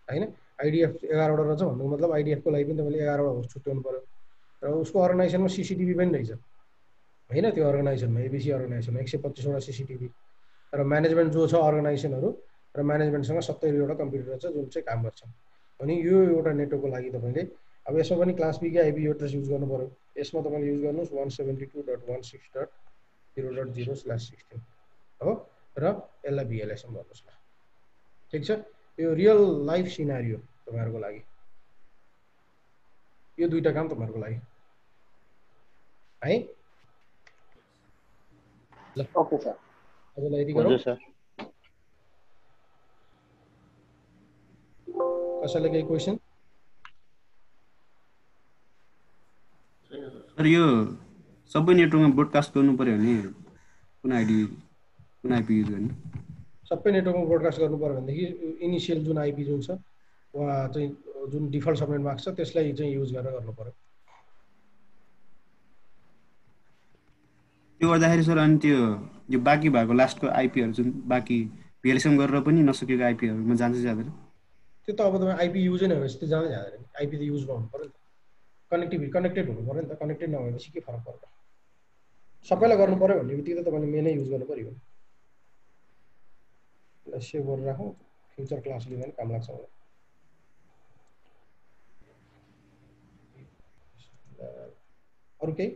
[SPEAKER 1] हैन। आइडिएफ 11 वटा रहेछ भन्नुको मतलब आइडिएफको लागि पनि तपाईँले 11 वटा होस्ट छुट्याउनु पर्यो। र उसको अर्गनाइजेसनमा सिसिटिभी पनि रहेछ हैन। त्यो अर्गनाइजेसनमा एबिसी अर्गनाइजेसनमा 125 वटा सिसिटिभी र म्यानेजमेन्ट जो छ अर्गनाइजेसनहरू र म्यानेजमेन्टसँग 70 वटा कम्प्युटर रहेछ जुन चाहिँ काम गर्छ। अनि यो एउटा नेटवर्कको लागि तपाईँले अब यसमा पनि क्लास बी के आइपी एड्रेस युज गर्नु पर्यो। यसमा तपाईँले युज गर्नुहोस् 172.16.0.0/16 हो र यसलाई भिएलएसएम गर्नुहोस् ल। ठिक छ, यो रियल लाइफ सिनारियो तपाईँहरूको लागि, यो दुईटा काम तपाईँहरूको लागि है ल।
[SPEAKER 6] ओके सर,
[SPEAKER 1] अबलाई यति गरौँ। कसैलाई केही क्वेसन?
[SPEAKER 4] सर यो सबै नेटवर्कमा ब्रोडकास्ट गर्नु पर्यो भने कुन आइडी कुन आइपी युज गर्ने?
[SPEAKER 1] सबै नेटवर्कमा ब्रोडकास्ट गर्नु पर्यो भनेदेखि इनिसियल जुन आइपी जुन छ उहाँ चाहिँ जुन डिफल्ट सबनेट मार्क्स छ त्यसलाई चाहिँ युज गरेर गर्नु पर्यो।
[SPEAKER 4] त्यो गर्दाखेरि सर अनि त्यो यो बाँकी भएको लास्टको आइपीहरू जुन बाँकी भिएलएसएम गरेर पनि नसकेको आइपीहरूमा जान्छ जाँदैन?
[SPEAKER 1] त्यो त अब तपाईँ आइपी युजै नभएपछि त जाँदै जाँदैन नि। आइपी त युजमा हुनु पर्यो नि त, कनेक्टेड हुनु पर्यो नि त। कनेक्टेड नभएपछि के फरक पर्छ? सबैलाई गर्नु पर्यो भन्ने बित्तिकै त तपाईँले मेनै युज गर्नु पर्यो। सेभ गरेर राखौँ, फ्युचर क्लास लिँदा पनि काम लाग्छ मलाई। अरू केही?